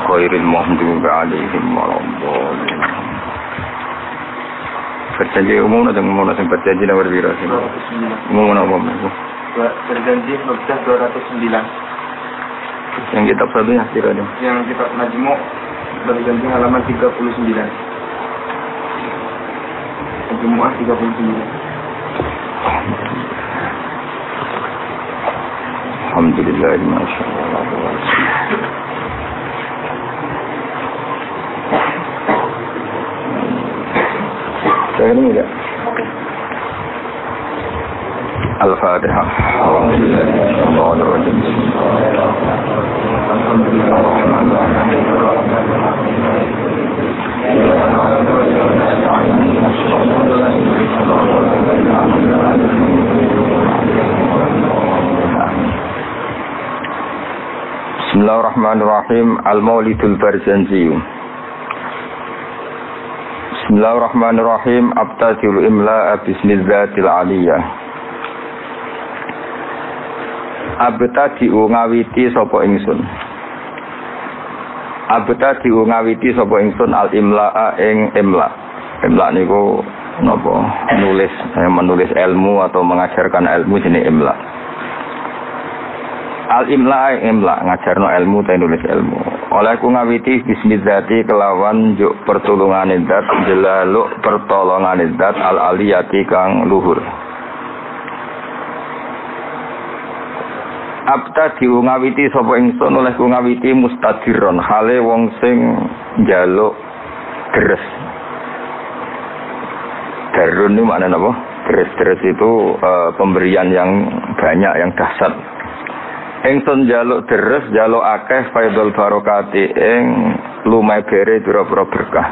Khairil maghdubi alaihim waladdallin. Berjanji umum atau berjanji nomor berapa? Umum apa? Berjanji Nuqtah 209. Yang kitab satunya kira-kira. Yang kitab Najmu berjanji halaman 39. Jumu'ah 39. Alhamdulillah, masyaallah. Saya ini enggak. Al-Fatihah. Alhamdulillahirrahmanirrahim. Bismillahirrahmanirrahim. Al-Maulidul Barzanji. Bismillahirrahmanirrahim. Abtadil imla'a bismillatil aliyah. Abtadi'u ngawiti sapa ingsun. Abtadi'u ngawiti sapa ingsun al-imla'a ing imla. Imla niku napa? Menulis ilmu atau mengajarkan ilmu jenenge imla. Al-imla ing imla ngajarno ilmu ta nulis ilmu. Oleh ku ngawiti bismillati kelawan juk pertolongane zat jelaluk pertolongane zat al-aliyati kang luhur. Abtadi ngawiti sapa ingsun oleh ku ngawiti mustadiron hale wong sing njaluk deres. Darun ini maknanya apa? Deres itu pemberian yang banyak, yang dahsyat. Ingsun njaluk deres, njaluk akeh faidul barokati ing lumai bere pira-pira berkah.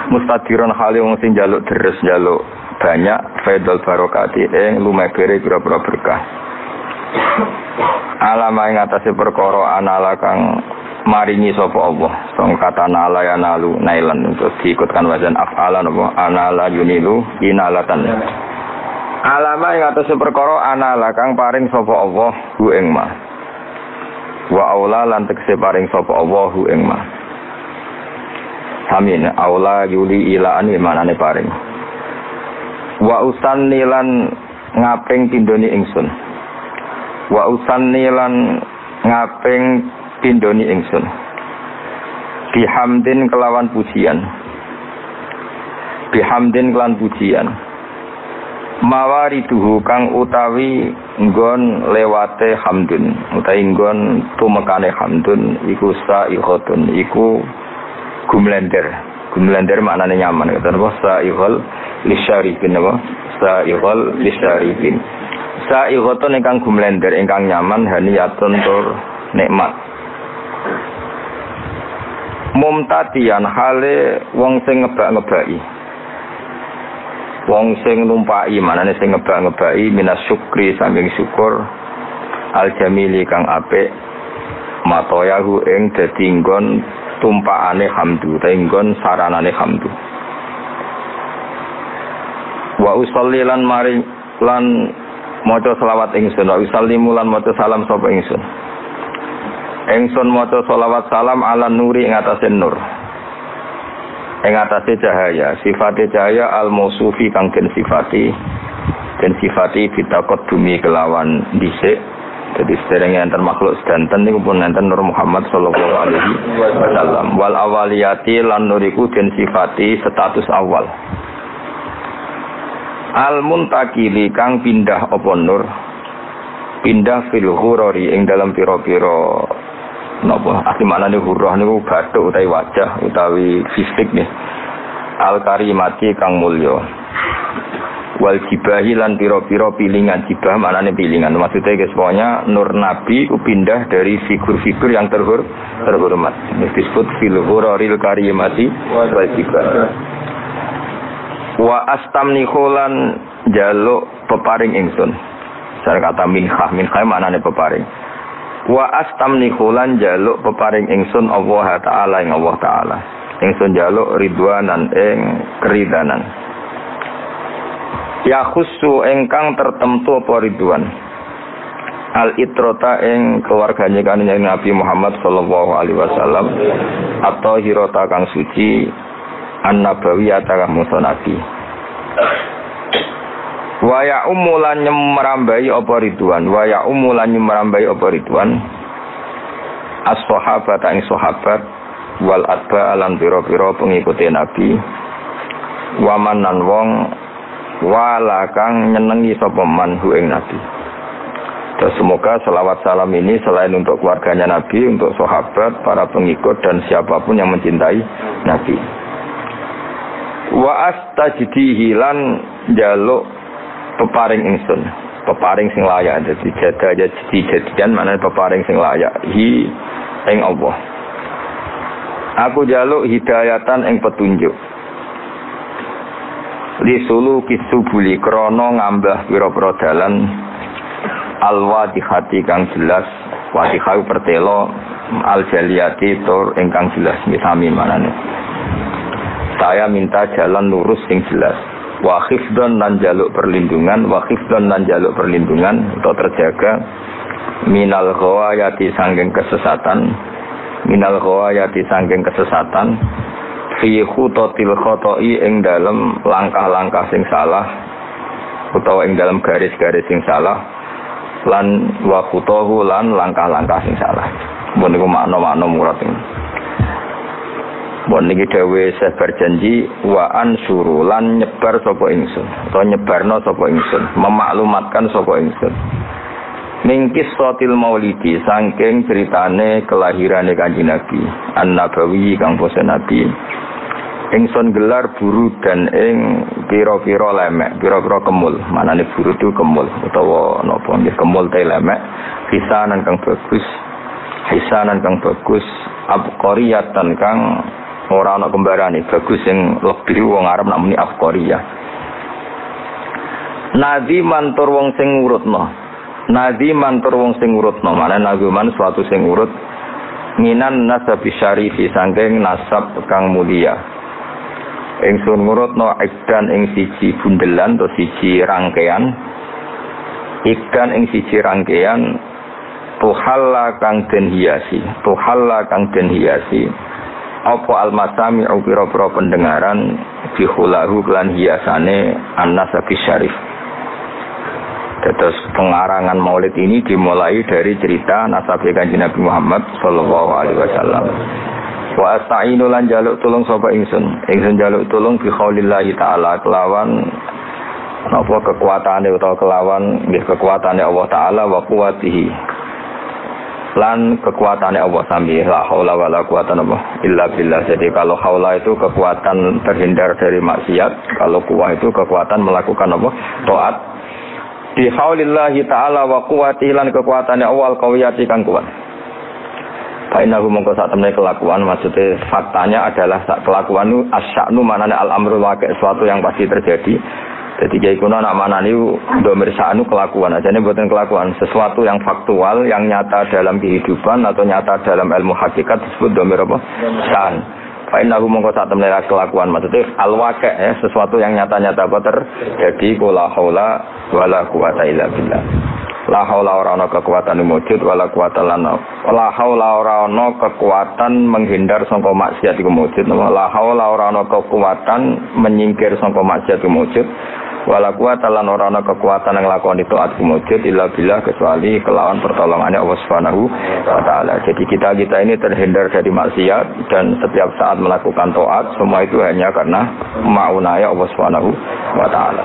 Mustadiron hale wong sing njaluk deres, njaluk banyak faidul barokati ing lumai bere pira-pira berkah. Alama ing atase perkara anala kang maringi sapa Allah. Song kata nala ya nalu nailan untuk diikutkan wazan af'alan apa anala yunilu inalatan. Alama ing atase perkara anala kang paring sapa Allah hu ing ma. Wa aula lan tekse paring sapa Allah hu ing ma. Samin aula yuli ilaani manane paring. Wa usanni lan ngaping pindoni ingsun. Wa usanni lan ngaping pindoni ingsun bihamdin kelawan pujian mawariduhu kang utawi nggon lewate hamdun utawi nggon tumekane hamdun iku sa'iqatun iku gumlender maknane nyaman kata napa sa'iqal lisyarifin napa sa'iqal lisyarifin sa'iqatun ingkang gumlender ingkang nyaman haniyatun tur nikmat mumtadian hale wong sing ngebak-ngebaki wong sing numpaki manane sing ngebak-ngebaki minas syukri saking syukur al jamili kang apik matoyahu ing dadi nggon tumpakane hamdu ta nggon saranane hamdu wa usolli lan mari lan maca selawat ingsun wa usallimu lan maca salam sapa ingsun. Ingsun maca selawat salam ala nuri ing atase nur. Ing atase cahaya, sifate cahaya al-mausufi kang den sifati bitakot bumi kelawan dhisik. Jadi sederenge enten makhluk sedanten niku pun enten Nur Muhammad sallallahu alaihi wasallam. Wal awaliyati lan nuriku den sifati status awal. Al-muntakili kang pindah apa nur pindah fil ghurari ing dalam pira-pira napa asli maknane hurrah niku bathuk utawi wajah utawi fisik nih al-karimati kang mulya wal jibahi lan pira-pira pilingan jibah maknane pilingan maksudnya guys pokoknya nur nabi ku pindah dari figur-figur yang terhormat disebut fil ghuraril karimati wal jibah wa astamnikhulan jaluk peparing ingsun. Saya kata minhah maknane peparing. Wa astamnikhulan jaluk peparing ingsun Allah Ta'ala ing Allah Ta'ala. ingsun njaluk ridwanan ing keridanan. Ya khusu ingkang tertentu apa ridwan al itrota ing keluargane kanjeng Nabi Muhammad sallallahu alaihi wasallam atau hirota kang suci an-nabawiyah kang musa nabi. Wa ya umulan nyemrambai apa ridwan, wa ya umulan nyemrambai apa ridwan as-sahabat ing sahabat wal atba lan pira-pira pengikuti nabi waman nan wong wala kang nyenengi sapa man hu ing nabi. Dan semoga selawat salam ini selain untuk keluarganya Nabi, untuk sahabat, para pengikut dan siapapun yang mencintai Nabi. Wa astajdihi lan njaluk peparing ingsun, peparing sing layak. Jadi jadian maknane peparing sing layak hi ing Allah. Aku njaluk hidayatan ing petunjuk. Li sulu kisubuli krana ngambah pira-pira dalan al-wadihati kang jelas, wadihau pertelo al-jaliyati tur ingkang jelas misami manane. Saya minta jalan lurus sing jelas. Wa khifdon lan jaluk perlindungan, wa khifdon lan jaluk perlindungan atau terjaga minal ghawayati sangking kesesatan, minal ghawayati sangking kesesatan fi khutatil khata'i ing dalem langkah-langkah sing salah utawa ing dalem garis-garis sing salah lan wa khutahu lan langkah-langkah sing salah. Mun niku makna-makna murad iki. Mun niki dawuh sabar janji wa ansuru lan nyebar sapa ingsun, utawa nyebarno sapa ingsun, memaklumatkan sapa ingsun. Mingkis sotil maulidi saking ceritane kelahirane Kanjeng Nabi, an-nabawi kang basa Nabi. Ingsun gelar buru dan ing pira-pira lemek, pira-pira kemul. Manane buru itu kemul utawa napa nggih kemul te lemek, hisanan kang bagus, abqariyatan kang ora ana kembarane, bagus sing lebih wong Arab nak muni abqariyah. Nadziman tur wong sing ngurutno. Nadziman tur wong sing ngurutno, manane nadziman suatu sing urut minan nasabi syarifi saking nasab kang mulia. Ingsun ngurutno ikdan ing siji bundelan atau siji rangkaian, ikdan ing siji rangkaian tuhalla kang den hiasi, tuhalla kang den hiasi apa almasami pira-pira pendengaran bihulahu lan hiasane an-nasabi syarif. Terus pengarangan maulid ini dimulai dari cerita nasab Kanjeng Nabi Muhammad sallallahu alaihi wasallam. Wa asta'inu lan jaluk tulung sapa ingsun. Ingsun jaluk tulung bi khaulillahi taala kelawan napa kekuatane utawa kelawan nggih kekuatane Allah taala wa quwwatihi. Lan kekuatane Allah sami la haula wala quwata illa billah. Jadi kalau haula itu kekuatan terhindar dari maksiat, kalau quwwah itu kekuatan melakukan apa? Taat. Bi khaulillahi taala wa quwwatihi lan kekuatane Allah al-qawiyati kang kuat. Fainahu mongko sak temene kelakuan, maksudnya faktanya adalah sak kelakuan itu asya'nu manane al-amrul waqi' sesuatu yang pasti terjadi. Jadi kiai kuno nak manani domir sya'nu kelakuan, ajane mboten kelakuan, sesuatu yang faktual yang nyata dalam kehidupan atau nyata dalam ilmu hakikat disebut domir apa? Sya'an. Fainahu mongko sak temene kelakuan, maksudnya al-waqi' ya, sesuatu yang nyata-nyata apa terjadi. Qul haula wala quwata illa billah. La haula ora ana kekuatan wujud wala quwata lana. La haula ora ana kekuatan menghindar sangka maksiat iku wujud. La haula ora ana kekuatan menyingkir sangka maksiat iku wujud. Wala quwata lan ora ana kekuatan nglakoni taat iku wujud illa billah kecuali kelawan pertolongannya Allah Subhanahu wa taala. Jadi kita ini terhindar dari maksiat dan setiap saat melakukan taat semua itu hanya karena maunaya Allah Subhanahu wa taala.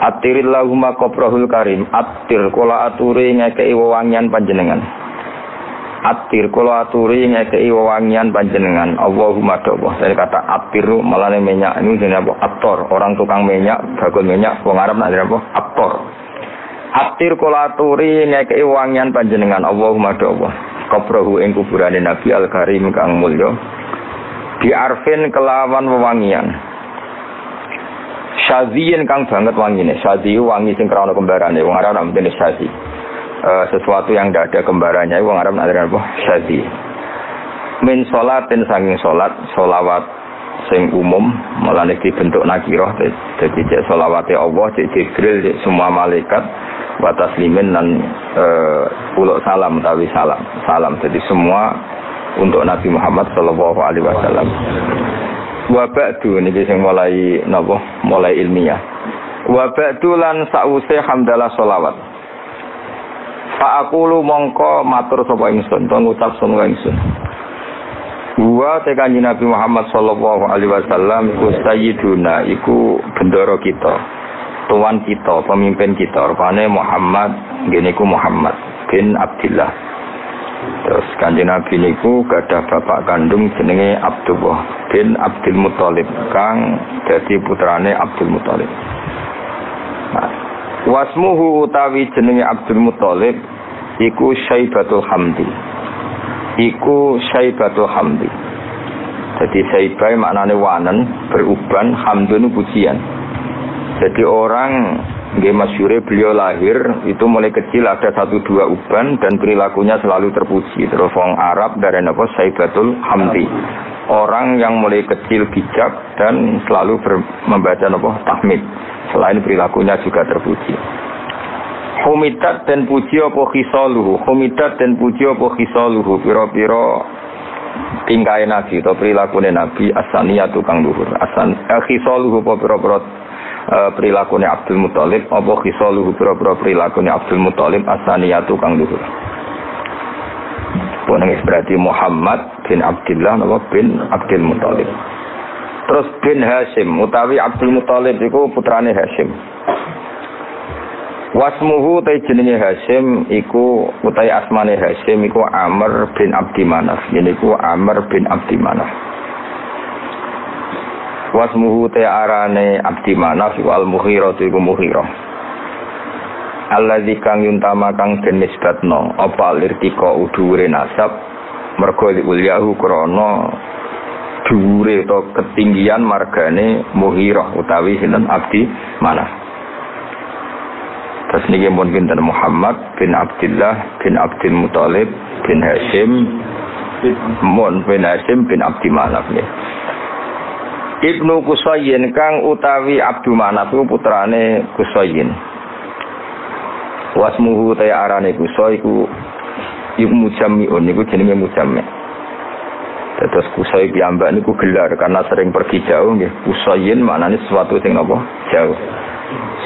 Atirillahumma qabrahul karim, atir kula aturi ngekei wewangian panjenengan. Atir kula aturi ngekei wewangian panjenengan. Allahumma doa. Saya kata atiru malane minyak ini jenenge apa? Ator. Orang tukang minyak, bagul minyak wong Arab nak jenenge apa? Ator. Atir kula aturi ngekei wewangian panjenengan. Allahumma doa. Qabrahu ing kuburane Nabi al-Karim kang mulya. Bi arfin kelawan wewangian. Syaziin kang banget wangine. Syazi wangi sing krana kembarane. Wong Arab namane syazi. Sesuatu yang tidak ada kembarannya wong Arab namane apa? Syazi. min sholatin sanging salat sholawat sing umum mulane dibentuk nakirah dadi cek sholawate Allah cek Jibril cek semua malaikat wa taslimin lan uluk salam tawi salam jadi semua untuk Nabi Muhammad sallallahu alaihi wasallam. Wa ba'du niki sing mulai napa mulai ilmiah. Wa ba'du lan sause hamdalah sholawat. Fa aqulu mongko matur sapa ingsun to ngucap sapa ingsun. Wa tekan Nabi Muhammad sallallahu alaihi wasallam iku sayyiduna iku bendoro kita, tuan kita, pemimpin kita. Rupane Muhammad ngene iku Muhammad bin Abdullah. Terus Kanjeng Nabi niku gadah bapak kandung jenenge Abdullah bin Abdul Muthalib kang dadi putrane Abdul Muthalib. Wasmuhu utawi jenenge Abdul Muthalib iku Syaibatul Hamdi. Iku Syaibatul Hamdi. Jadi Syaibah maknane wanen, beruban, hamdun pujian. Jadi orang nggih masyhure beliau lahir itu mulai kecil ada 1-2 uban dan perilakunya selalu terpuji. Terus wong Arab dari apa Syaibatul Hamdi. Orang yang mulai kecil bijak dan selalu membaca apa tahmid. Selain perilakunya juga terpuji. Humidat dan puji apa khisaluhu. Humidat dan puji apa khisaluhu. Piro-piro tingkai Nabi atau perilakunya Nabi asaniyatu kang luhur. Khisaluhu apa piro-piro perilakunya Abdul Muthalib. Apa khisaluhu piro-piro perilakunya Abdul Muthalib asaniyatu kang luhur. Puneng berarti Muhammad bin Abdullah nama bin Abdul Muthalib. Terus bin Hashim utawi Abdul Muthalib iku putrane Hashim. Wasmuhu ta jenenge Hashim iku utawi asmane Hashim iku Amr bin Abdi Manaf. Niku Amr bin Abdi Manaf. Wasmuhu ta arane Abdi Manaf iku Al-Mughirah iku Mughirah. Alladzi kang yuntama kang den nisbatno apa lirtika udhure nasab mergo ulyahu krana dhuwure atau ketinggian margane Mughirah utawi sinten Abdi Manaf. Terus niki pun pinten Muhammad bin Abdullah bin Abdul Muthalib bin Hashim bin Hashim bin Abdi Manaf nggih. Ibnu Qusayyin kang utawi Abdu Manaf iku putrane Qusayyin. Wasmuhu ta arane Qusay iku Ibnu Jami'un niku jenenge Mujammi'. Terus Qusay piyambak niku gelar karena sering pergi jauh nggih. Qusayyin maknane sesuatu sing napa jauh.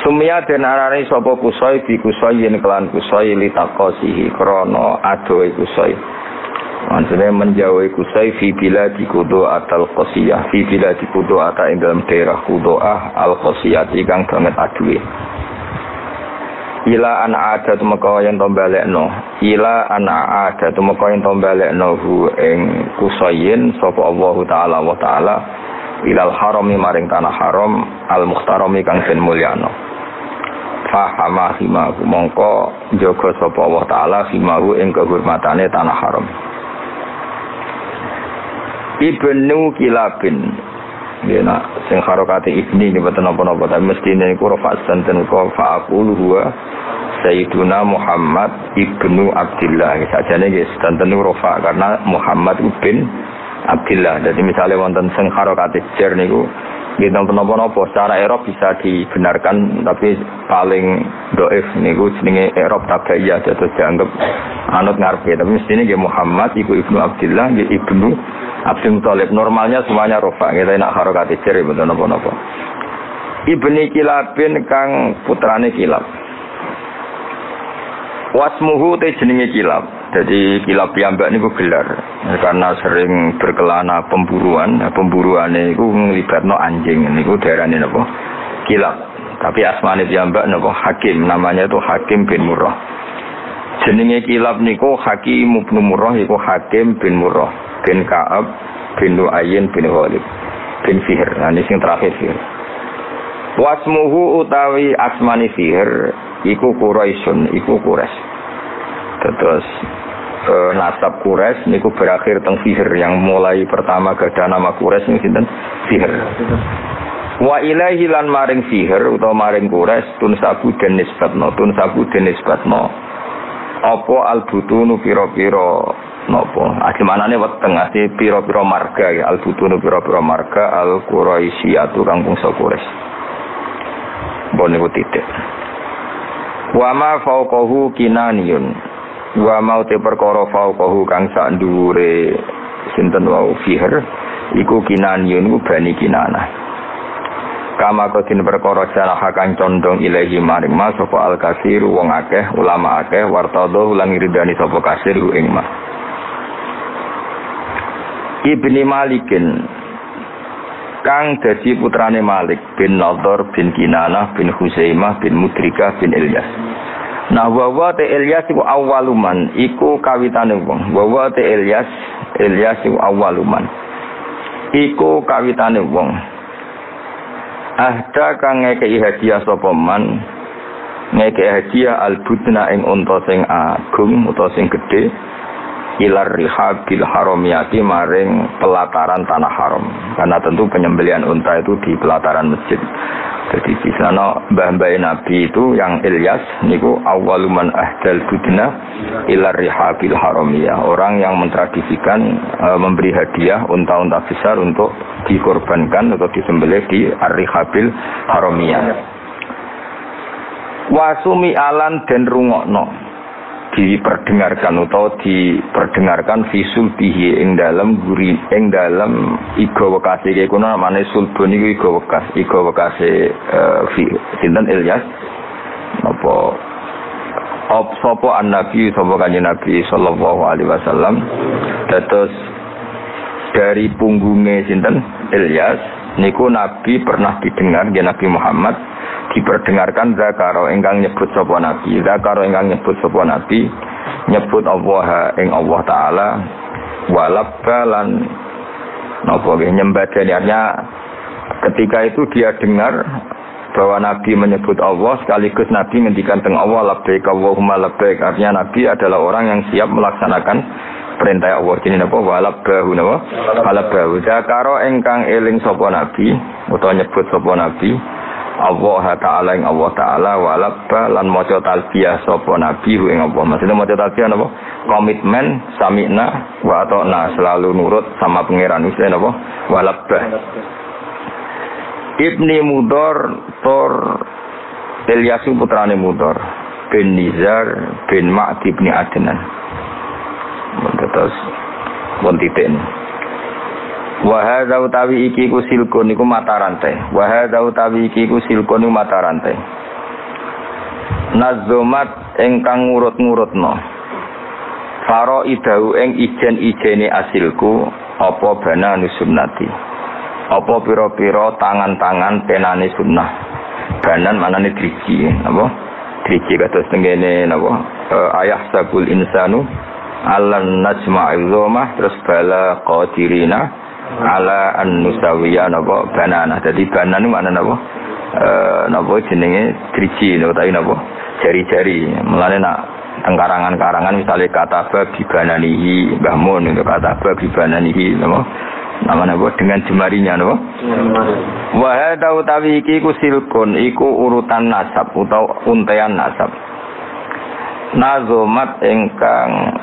Sumia den arane sapa Qusay bi Qusayyin kelan Qusay litaqasihi krana adohe Qusay. Maksudnya menjauhi Qusay fi biladi Qudaa al-Qasiyah fi biladi Qudaa ing dalam daerah Qudaa al-Qasiyah kang banget aduhe. Ila an ada tumeka yen to balekno. Ila an ada tumeka yen to balekno hu ing Qusayyin sapa Allah taala wa taala ilal harami maring tanah haram al-mukhtarami kang den mulyana. Fahama himahu mongko jaga sapa Allah taala himahu ing kehormatane tanah haram. Ibnu Kilabin dene sing harokate ibni iki boten napa-napa tapi mestine iku rafasan ten ko fa'aqulu huwa Sayyiduna Muhammad ibnu Abdullah. Sakjane nggih sedanten rafa karena Muhammad bin Abdullah. Jadi misalnya wonten sing harokate jar niku nggih napa-napa secara i'rab bisa dibenarkan tapi paling dhaif niku jenenge i'rab tabaiyah atau dianggap anut ngarepe. Tapi mestine nggih Muhammad iku ibnu Abdullah nggih ibnu Abdul Muthalib. Normalnya semuanya rafa. Kita nak harokate jar mboten napa-napa. Ibni Kilabin kang putrane Kilab. Wasmuhu te jenenge Kilab. Jadi Kilab piyambak niku gelar karena sering berkelana pemburuan. Nah, pemburuane iku nglibatno anjing niku diarani napa? Kilab. Tapi asmane piyambak napa? Hakim. Namanya itu Hakim bin Murrah. Jenenge Kilab niku Hakim bin Murrah iku Hakim bin Murrah bin Ka'ab bin Lu'ayyin bin Ghalib bin Fihr. Nah, ini sing terakhir Fihr. Wasmuhu utawi asmani Fihr iku Quraisyun, iku Quraisy. Terus nasab Quraisy niku berakhir teng Fihr yang mulai pertama gadah nama Quraisy niku sinten? Fihr. Wa ilaihi lan maring Fihr utawa maring Quraisy tunsabu den nisbatno apa albutunu pira-pira nopo ajemanane weteng ati pira-pira marga ya al-butunu pira-pira marga al-quraisiyatu kang bangsa Quraisy bon niku titik wa ma fauqahu kinaniyun wa mau te perkara fauqahu kang sak dhuwure sinten wau fiher iku kinaniyun ku bani kinana kama kotin perkara salah kang condong ilahi maring mas sapa al-kasir wong akeh ulama akeh wartadho lan ridani sapa kasir ing mas Ibni Malikin kang dadi putrane Malik bin Nadhr bin Kinanah bin Huzaimah bin Mudrikah bin Ilyas. Nah wa te Ilyas iku awaluman iku kawitane wong. Wa te Ilyas iku awaluman iku kawitane wong. Ahda kang ngekeki hadiah sapa man ngekeki hadiah al-budna ing unta sing agung utawa sing gedhe ilar rihabil haramiyati maring pelataran tanah haram karena tentu penyembelihan unta itu di pelataran masjid. Jadi di sana mbah-mbah Nabi itu yang Ilyas niku awaluman ahdal budna ilar rihabil haramiyah, orang yang mentradisikan memberi hadiah unta-unta besar untuk dikorbankan atau disembelih di ar-rihabil haramiyah. Wasumi alan den rungokno diperdengarkan atau diperdengarkan visul bihi ing dalam guri ing dalam iga wekase iki kono namane sulbun iku iga wekase sinten Ilyas apa sapa an-nabi sapa kanjeng Nabi sallallahu alaihi wasallam dados dari punggungnya sinten Ilyas niku Nabi pernah didengar ya Nabi Muhammad diperdengarkan zakaro ingkang nyebut sapa nabi nyebut Allah ing Allah taala walabbalan napa nyembadani artinya ketika itu dia dengar bahwa nabi menyebut Allah sekaligus nabi ngendikan teng Allah labbaik Allahumma labbaik artinya nabi adalah orang yang siap melaksanakan perintah Allah jenenge napa walabbahu zakaro ingkang eling sapa nabi utawa nyebut sapa nabi Allah Ta'ala ing Allah Ta'ala walabba lan maca talbiyah sapa nabi ing Allah. Maksudnya maca talbiyah napa? Komitmen sami'na wa ata'na selalu nurut sama pangeran wis napa? Walabba. Ibni Mudhar Tor Ilyas putrane Mudhar bin Nizar bin Ma'd bin Adnan. Terus wonten wa hadza utawi iki ku silkun iku mata rantai nazomat ingkang ngurut-ngurutno faro idau ing ijen-ijene asilku apa bana nusunnati apa pira-pira tangan-tangan penane sunnah banan manane driji apa driji kados tengene napa ayah sabul insanu alan najma'il zomah terus bala qadirina ala an-nusawiya napa banana. Dadi banan niku maknane napa? Napa jenenge driji utawi napa? Jari-jari. Mulane nak teng karangan-karangan misale kata bagi bananihi Mbah Mun itu kata bagi bananihi napa? Namanya apa? Dengan jemarinya napa? Wa hadza utawi iki ku silkun iku urutan nasab utawa untean nasab. Nazomat ingkang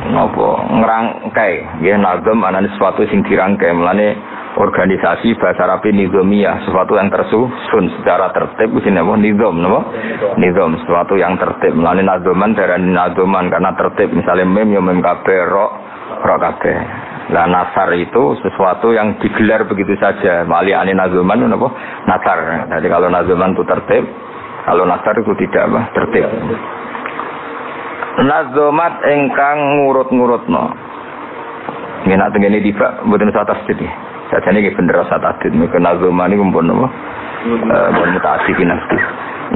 napa ngrangkai nggih nazam anane sesuatu sing dirangkai melane organisasi bahasa Arab nizamiyah sesuatu yang tersusun secara tertib wis napa nizam sesuatu yang tertib melane nazaman darani nazaman karena tertib misalnya mem ya mem kabeh ro kabeh lah nasar itu sesuatu yang digelar begitu saja maliane nazaman napa nasar jadi kalau nazaman itu tertib kalau nasar itu tidak tertib nazomat engkang ngurut-ngurutno. Nggih nak tengene tiba mboten usah tasdid. Sajane nggih bener usah tasdid. Nek nazoman niku pun napa? Mutasi nafsi.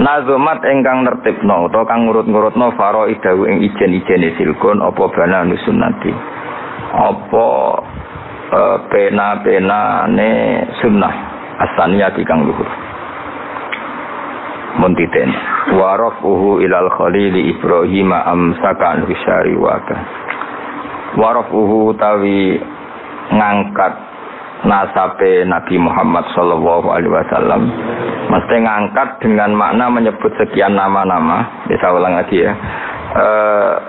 Nazomat engkang nertibno utawa kang ngurut-ngurutno faraidau ing ijen-ijene silkun apa bana nusunnati. Apa pena-penane sunnah asaniyati kang luhur. Muntiten warafuhu ilal khalili Ibrahim amsakan bisyari waka warafuhu tawi ngangkat nasabe Nabi Muhammad sallallahu alaihi wasallam mesti ngangkat dengan makna menyebut sekian nama-nama bisa ulang lagi ya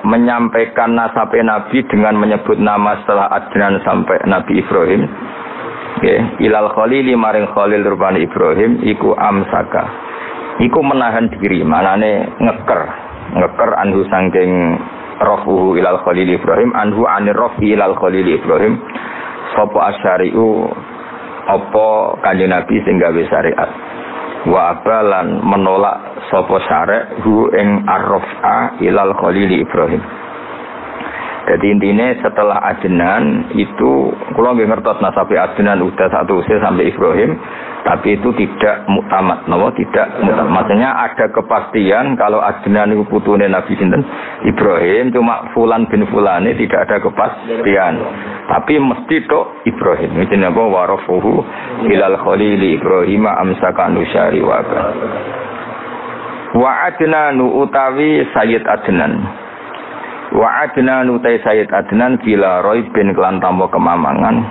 menyampaikan nasabe Nabi dengan menyebut nama setelah Adnan sampai Nabi Ibrahim. Ilal Khalili maring Khalil rupane Ibrahim iku amsaka. Iku menahan diri, manane ngeker anhu saking rafuhu ilal Khalil Ibrahim anhu anir rafi ilal Khalil Ibrahim. Sapa asyari'u apa Kanjeng Nabi sing gawe syariat. Wa abalan menolak sapa syarek hu ing arrafa ilal Khalil Ibrahim. Jadi intinya setelah Adnan itu kula nggih ngertos nasabe Adnan udah satu usia sampai Ibrahim, tapi itu tidak muktamad, tidak muktamad. Maksudnya ada kepastian kalau Adnan itu putune Nabi sinten Ibrahim, cuma fulan bin fulane tidak ada kepastian. Tapi mesti tok Ibrahim. Jenenge apa warafuhu ilal Khalil Ibrahim amsaka nusyari wa Adnanu utawi Sayyid Adnan. Wa Adnanu utai Sayyid Adnan bila roibin kelan tanpa kemamangan.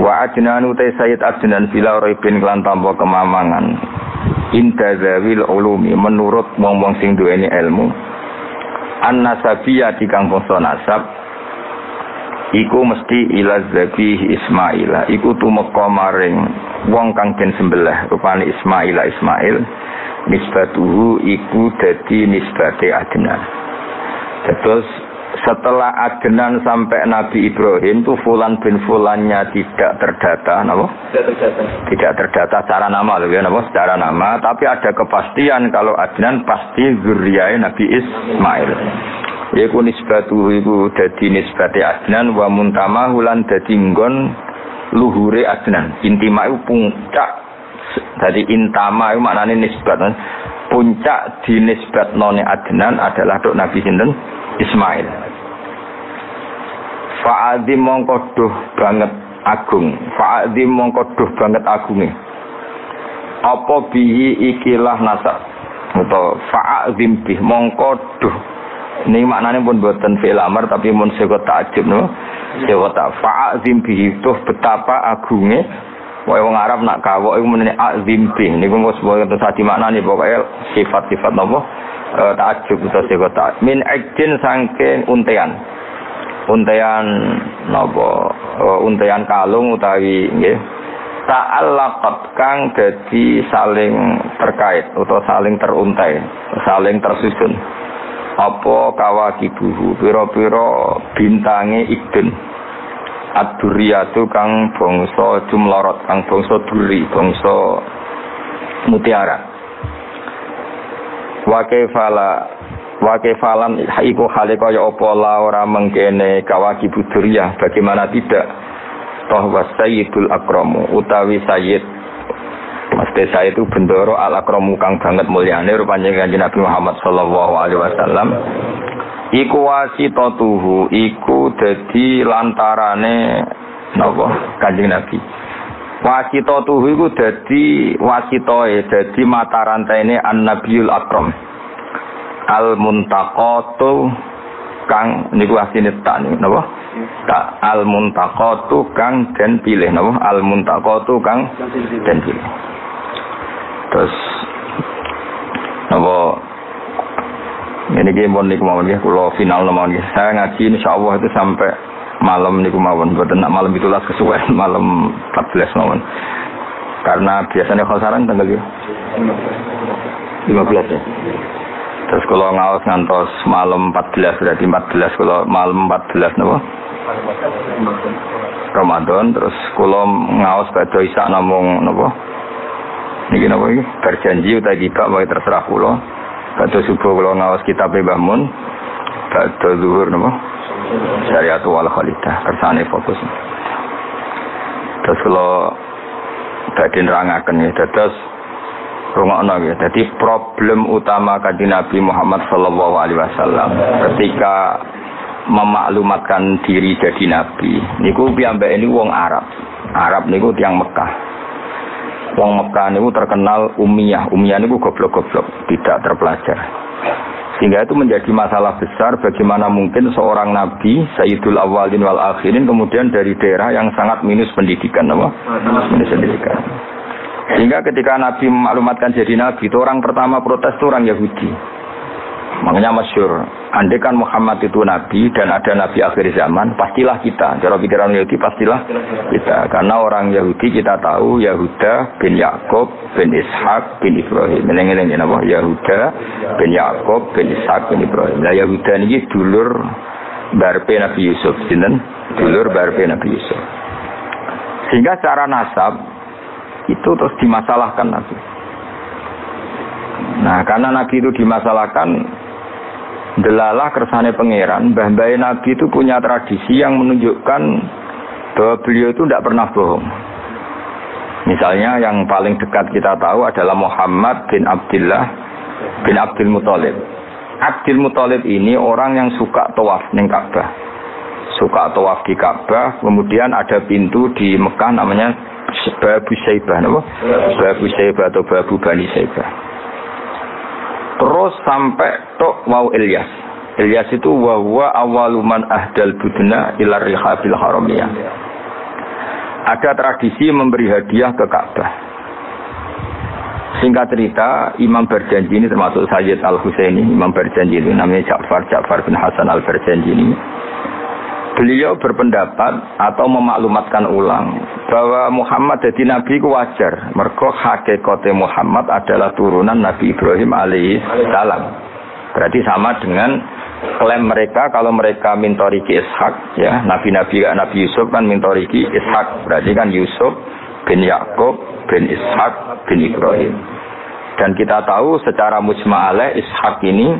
Wa Adnanu utai Sayyid Adnan bila roibin kelan tanpa kemamangan. Inda zawil ulumi menurut wong-wong sing duweni ilmu. An-nasabiyah dikang bangsa nasab iku mesti ila zabih Ismail. Iku tumeka maring wong kang den sembelih rupane Ismail. Nisbatuhu iku dadi nisbate Adnan. Terus setelah Adnan sampai Nabi Ibrahim itu fulan bin fulannya tidak terdata, napa? Tidak terdata secara nama, loh ya, napa? Secara nama, tapi ada kepastian kalau Adnan pasti zuriyae Nabi Ismail. Iku nisbatuhu iku dadi nisbate Adnan wa muntamahu lan dadi nggon luhure Adnan. Intima iku puncak. Dadi intama iku maknane nisbat. Puncak dinisbatnone Adnan adalah tok Nabi sinten Ismail. Fa'adzim mongko duh banget agung. Fa'adzim mongko duh banget agunge. Apa bihi ikilah nasab. Utawa fa'adzim bih mongko duh. Ini maknanya pun buatan fi'il amar tapi mun sego ta'jib no. Sego ta fa'adzim bihi duh betapa agunge. Wae wong Arab nak kawok iku menene azim bih. Niku mos boten sadi maknane pokoke sifat-sifat napa ta'jub utawa sego ta. Min ajin saking untean. Untean napa untean kalung utawi nggih ta'allaqat kang dadi saling terkait utawa saling teruntai, saling tersusun. Apa kawakibuhu pira-pira bintange Idun. Ad-duriyatu kang bangsa jumlorot, kang bangsa duri, bangsa mutiara. Wa kaifalan iku hale kaya apa la ora mengkene kawakib duriyah, bagaimana tidak toh wasayyidul akramu utawi sayyid. Mesti saya itu bendoro al-akramu kang banget mulyane rupane Kanjeng Nabi Muhammad sallallahu alaihi wasallam. Iku wasitatuhu iku dadi lantarane napa Kanjeng Nabi. Wasitatuhu iku dadi wasitoe, dadi mata rantaine an-nabiyul akram. Al-muntaqatu kang niku asline tak niku napa? Tak al-muntaqatu kang den pilih napa? Al-muntaqatu kang den pilih. Terus napa ini gimana niku mawon ya, kalau final mawon ya. Saya ngaji insyaallah itu sampai malam niku mawon, boten nak malam 17 kesuwen, malam 14 mawon. Karena biasanya khasaran tanggal 15 ya. Terus kalau ngaos ngantos malam 14 berarti 14 kalau malam 14 napa? Ramadan. Terus kalau ngaos badhe isak namung napa? Niki napa iki? Berjanji utawa dibak wae terserah kula. Badhe subuh kula ngaos kitab Mbah Mun. Badhe zuhur napa? Syariat wal khalidah kersane fokus. Terus kula badhe nerangaken ya dados rungokno ya. Dadi problem utama Kanjeng Nabi Muhammad sallallahu alaihi wasallam ketika memaklumatkan diri jadi nabi niku piyambake niku wong Arab. Arab niku tiyang Mekah. Wong Mekah niku terkenal ummiyah. Ummiyah niku goblok-goblok, tidak terpelajar. Sehingga itu menjadi masalah besar bagaimana mungkin seorang nabi Sayyidul Awwalin wal Akhirin kemudian dari daerah yang sangat minus pendidikan, apa? Minus pendidikan. Sehingga ketika Nabi memaklumatkan jadi nabi, itu orang pertama protes itu orang Yahudi. Makanya masyhur, andai kan Muhammad itu nabi dan ada nabi akhir zaman, pastilah kita. Cara pikiran Yahudi pastilah kita. Karena orang Yahudi kita tahu Yahuda bin Yakub bin Ishak bin Ibrahim. Ini apa? Yahuda bin Yakub bin Ishak bin Ibrahim. Nah Yahuda ini dulur barpe Nabi Yusuf, sinten? Dulur barpe Nabi Yusuf. Sehingga secara nasab itu terus dimasalahkan Nabi. Nah karena Nabi itu dimasalahkan, delalah kersane pangeran, mbah-mbah Nabi itu punya tradisi yang menunjukkan bahwa beliau itu tidak pernah bohong. Misalnya yang paling dekat kita tahu adalah Muhammad bin Abdullah bin Abdul Muthalib. Abdul Muthalib ini orang yang suka tawaf ning Ka'bah. Suka tawaf di Ka'bah, kemudian ada pintu di Mekah namanya Babu Syaibah, napa? Babu Syaibah atau Babu Bani Syaibah. Terus sampai tok wau Ilyas. Ilyas itu wa awaluman ahdal budna ila rihabil haramiyah. Ada tradisi memberi hadiah ke Ka'bah. Singkat cerita, Imam Berjanji ini termasuk Sayyid Al-Husaini, Imam Berjanji ini namanya Ja'far bin Hasan Al-Berjanji ini. Beliau berpendapat atau memaklumatkan ulang bahwa Muhammad jadi nabi ku wajar. Mergo hakikate Muhammad adalah turunan Nabi Ibrahim alaihi salam. Berarti sama dengan klaim mereka kalau mereka mintoriki Ishak, ya, nabi-nabi Nabi Yusuf kan mintoriki Ishak. Berarti kan Yusuf bin Yakub bin Ishak bin Ibrahim. Dan kita tahu secara mujma' alaih Ishak ini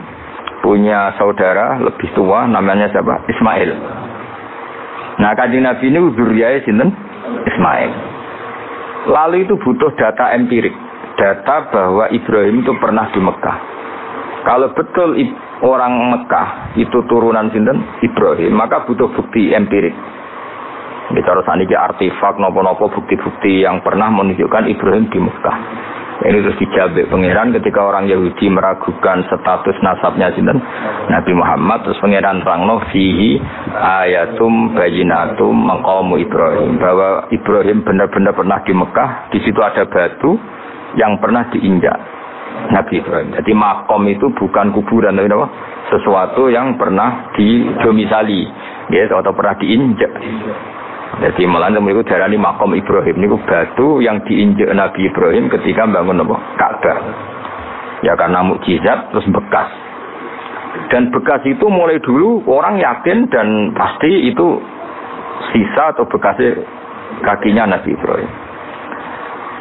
punya saudara lebih tua namanya siapa? Ismail. Nah, Kanjeng Nabi ini zuriyahnya sinten? Ismail. Lalu itu butuh data empirik, data bahwa Ibrahim itu pernah di Mekah. Kalau betul orang Mekah itu turunan sinten? Ibrahim, maka butuh bukti empirik. Bicara saniki artefak nopo-nopo bukti-bukti yang pernah menunjukkan Ibrahim di Mekah. Ini terus dijawab pangeran ketika orang Yahudi meragukan status nasabnya sinten Nabi Muhammad, terus pangeran terangno fihi ayatum bayyinatum maqamu Ibrahim, bahwa Ibrahim benar-benar pernah di Mekah. Di situ ada batu yang pernah diinjak Nabi Ibrahim. Jadi makom itu bukan kuburan, tapi apa? Sesuatu yang pernah didomisali, ya, atau pernah diinjak. Jadi malah itu darani makom Ibrahim niku batu yang diinjak Nabi Ibrahim ketika bangun apa? Ka'bah. Ya karena mukjizat terus bekas. Dan bekas itu mulai dulu orang yakin dan pasti itu sisa atau bekasnya kakinya Nabi Ibrahim.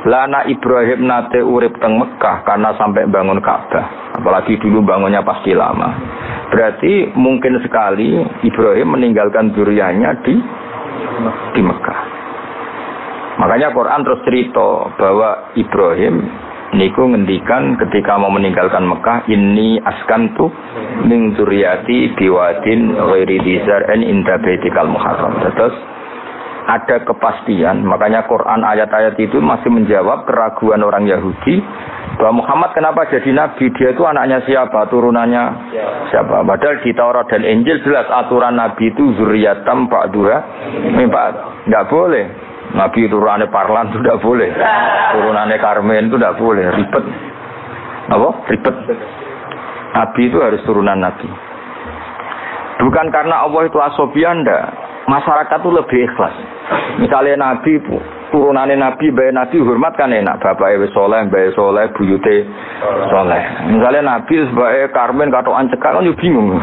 Lana Ibrahim nate urip teng Mekah karena sampai bangun Ka'bah. Apalagi dulu bangunnya pasti lama. Berarti mungkin sekali Ibrahim meninggalkan zuriyahnya di Mekah. Makanya Quran terus cerita bahwa Ibrahim niku ngendikan ketika mau meninggalkan Mekah, inni askantu min dzurriyyati biwadin ghairi dzar'in inda baitikal muharram. Terus ada kepastian, makanya Quran ayat-ayat itu masih menjawab keraguan orang Yahudi bahwa Muhammad kenapa jadi nabi, dia itu anaknya siapa, turunannya siapa. Padahal di Taurat dan Injil jelas aturan nabi itu zuriyatam ba'duha min ba'd. Enggak boleh nabi turunannya Parlan itu tidak boleh, turunannya Karmen itu tidak boleh, ribet. Apa? Ribet. Nabi itu harus turunan nabi. Bukan karena Allah itu asobian, enggak. Masyarakat itu lebih ikhlas. Misalnya nabi turunannya nabi, bayi nabi hormat kan enak. Bapaknya soleh, bayi soleh, buyute soleh. Misalnya nabi sebagai Karmen katoan cekak kan juga bingung.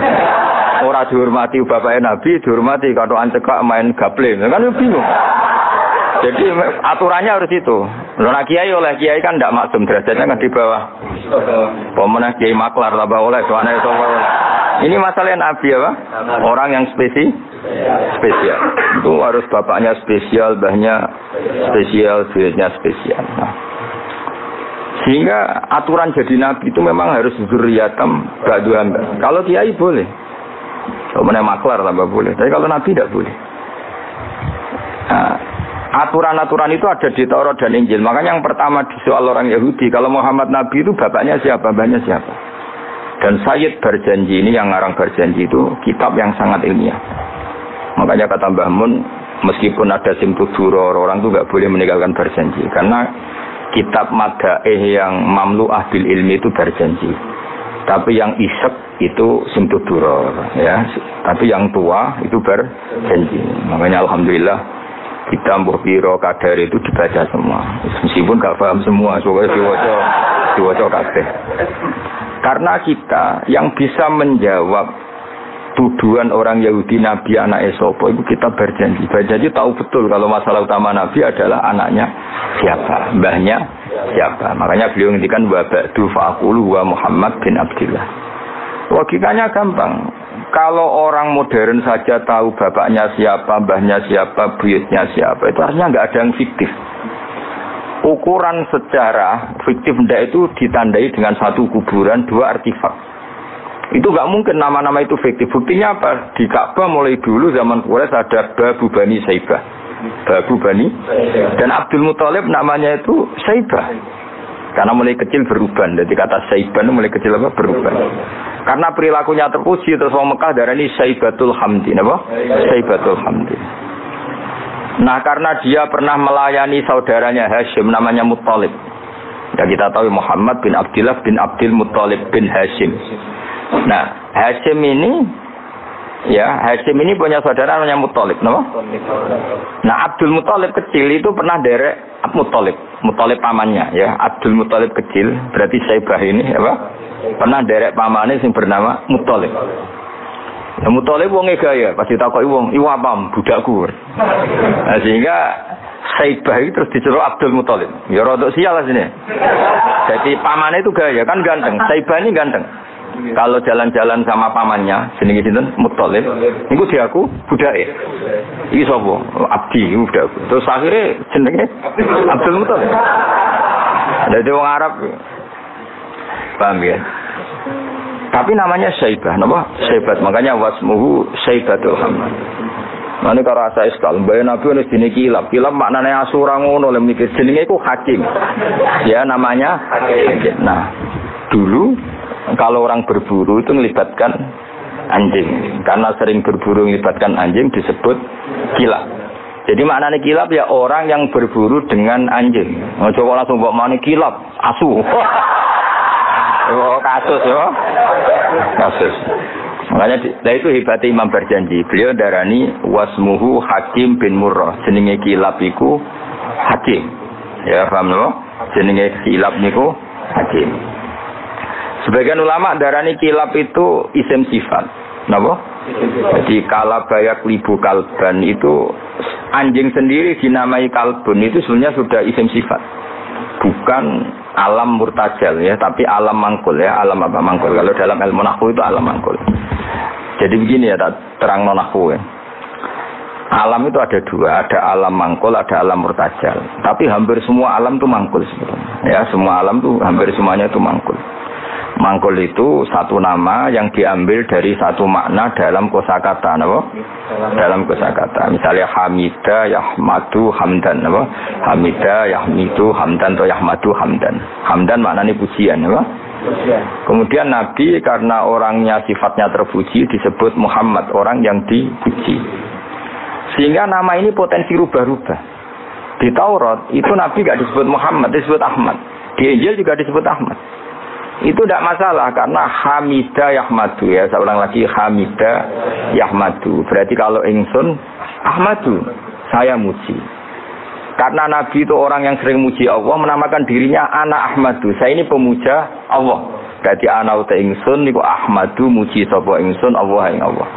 Orang dihormati bapaknya nabi, dihormati katoan cekak main gaple kan juga bingung. Jadi aturannya harus itu. Nah kiai oleh kiai kan tidak maksum, derajatnya kan di bawah. Pemenang kiai maklar tambah oleh soalnya itu. Ini masalah nabi apa? Orang yang spesial. Itu harus bapaknya spesial, mbahnya spesial, buyutnya spesial. Nah. Sehingga aturan jadi nabi itu memang harus zuriyatam ba'duha. Kalau kiai boleh. Pemenang maklar tambah boleh. Tapi kalau nabi tidak boleh. Nah, aturan-aturan itu ada di Taurat dan Injil. Makanya yang pertama di soal orang Yahudi, kalau Muhammad Nabi itu bapaknya siapa, mbahnya siapa. Dan Sayyid Berjanji ini yang ngarang Berjanji itu kitab yang sangat ilmiah. Makanya kata Mbah Mun, meskipun ada simpul duror, orang itu nggak boleh meninggalkan Berjanji. Karena kitab madaih yang mamlu'ah bil ilmi itu Berjanji. Tapi yang isek, itu simtuduror ya, tapi yang tua itu berjanji. Makanya alhamdulillah kita mbuh piro kadar itu dibaca semua, meskipun gak paham semua, pokoknya diwaca kabeh. Karena kita yang bisa menjawab tuduhan orang Yahudi Nabi anak sapa itu kita berjanji. Berjanji tahu betul kalau masalah utama Nabi adalah anaknya siapa, mbahnya siapa. Makanya beliau ngendikan wa ba'du fa'aqulu wa Muhammad bin Abdillah. Logikanya gampang. Kalau orang modern saja tahu bapaknya siapa, mbahnya siapa, buyutnya siapa, itu artinya nggak ada yang fiktif. Ukuran sejarah fiktif ndak itu ditandai dengan satu kuburan, dua artefak. Itu nggak mungkin nama-nama itu fiktif. Buktinya apa? Di Ka'bah mulai dulu zaman Quraisy ada Babu Bani Saibah, Babu Bani, dan Abdul Muthalib namanya itu Saibah. Karena mulai kecil beruban. Jadi kata Saibah itu mulai kecil apa? Beruban. Karena perilakunya terpuji terus orang Mekah darani Saibatul Hamdi, apa? Saibatul Hamdi. Nah, karena dia pernah melayani saudaranya Hashim namanya Muthalib. Ya kita tahu Muhammad bin Abdillah bin Abdul Muthalib bin Hashim. Nah, Hashim ini punya saudara namanya Muthalib, nama? Nah, Abdul Muthalib kecil itu pernah derek Muthalib pamannya, ya. Abdul Muthalib kecil, berarti Saibah ini, apa? Pernah derek pamannya yang bernama Muthalib. Nah, Muthalib wonge gaya, pasti takoki wong, "Iku apa budakku?" Nah, sehingga Saibah itu terus disuruh Abdul Muthalib. Ya rodok sial lah sini. Jadi pamannya itu gaya, kan ganteng. Saibah ini ganteng. Kalau jalan-jalan sama pamannya, jenenge sinten? Muthalib. Niku diaku budake. Iki sapa? Abdi budakku. Terus akhirnya jenenge Abdul Muthalib. Dadi wong Arab. Paham ya? Tapi namanya Saibah, napa? Saibat. Makanya wasmuhu Saibatul Hamd. Mane karo asa iskal, mbaya Nabi wis dene kilap. Kilap maknane asura ngono lho mikir jenenge iku hakim. Ya namanya hakim. Nah, dulu kalau orang berburu itu melibatkan anjing. Karena sering berburu melibatkan anjing disebut kilap. Jadi maknanya kilap ya orang yang berburu dengan anjing. Coba langsung bawa mana kilap, asu. Oh, kasus ya. Kasus. Makanya itu hebatnya Imam berjanji. Beliau darani wasmuhu Hakim bin Murrah. Jenenge kilap iku Hakim. Ya paham lho? Jenenge kilap niku Hakim. Sebagian ulama darani kilap itu isim sifat. Napa? Jadi kalabayak libu kalban itu anjing sendiri dinamai kalbun itu sebenarnya sudah isim sifat. Bukan alam murtajal ya, tapi alam mangkul ya. Alam apa mangkul? Kalau dalam ilmu nahwu itu alam mangkul. Jadi begini ya, terang nahwu ya. Alam itu ada dua, ada alam mangkul, ada alam murtajal. Tapi hampir semua alam itu mangkul sebetulnya. Ya, semua alam itu hampir semuanya itu mangkul. Mangkul itu satu nama yang diambil dari satu makna dalam kosakata, apa? Dalam kosakata. Misalnya Hamida, Yahmadu, Hamdan, apa? Hamida, Yahmidu, Hamdan atau Yahmadu, Hamdan. Hamdan maknanya pujian, apa? Kemudian Nabi karena orangnya sifatnya terpuji disebut Muhammad, orang yang dipuji. Sehingga nama ini potensi rubah-rubah. Di Taurat itu Nabi gak disebut Muhammad, disebut Ahmad. Di Injil juga disebut Ahmad. Itu tidak masalah karena Hamida Yahmadu ya. Saya ulang lagi Hamida Yahmadu. Berarti kalau ingsun Ahmadu, saya muji. Karena Nabi itu orang yang sering muji Allah, menamakan dirinya Ana Ahmadu. Saya ini pemuja Allah. Berarti ana uta ingsun niku Ahmadu muji sapa ingsun Allah ing Allah.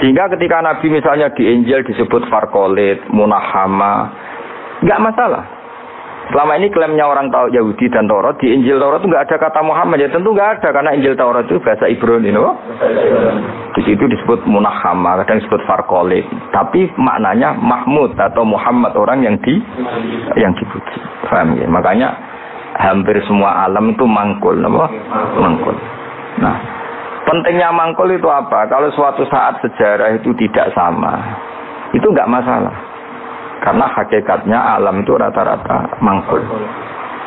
Sehingga ketika Nabi misalnya di Injil disebut Farqolit, Munahama, enggak masalah. Selama ini klaimnya orang tahu Yahudi dan Taurat, di Injil Taurat itu enggak ada kata Muhammad. Ya tentu enggak ada karena Injil Taurat itu bahasa Ibrani, no? Di situ disebut Munahama, kadang disebut Farqolit. Tapi maknanya Mahmud atau Muhammad, orang yang dipuji. Paham ya? Makanya hampir semua alam itu mangkul, no? Mangkul. Nah, pentingnya mangkul itu apa? Kalau suatu saat sejarah itu tidak sama, itu enggak masalah. Karena hakikatnya alam itu rata-rata mangkul.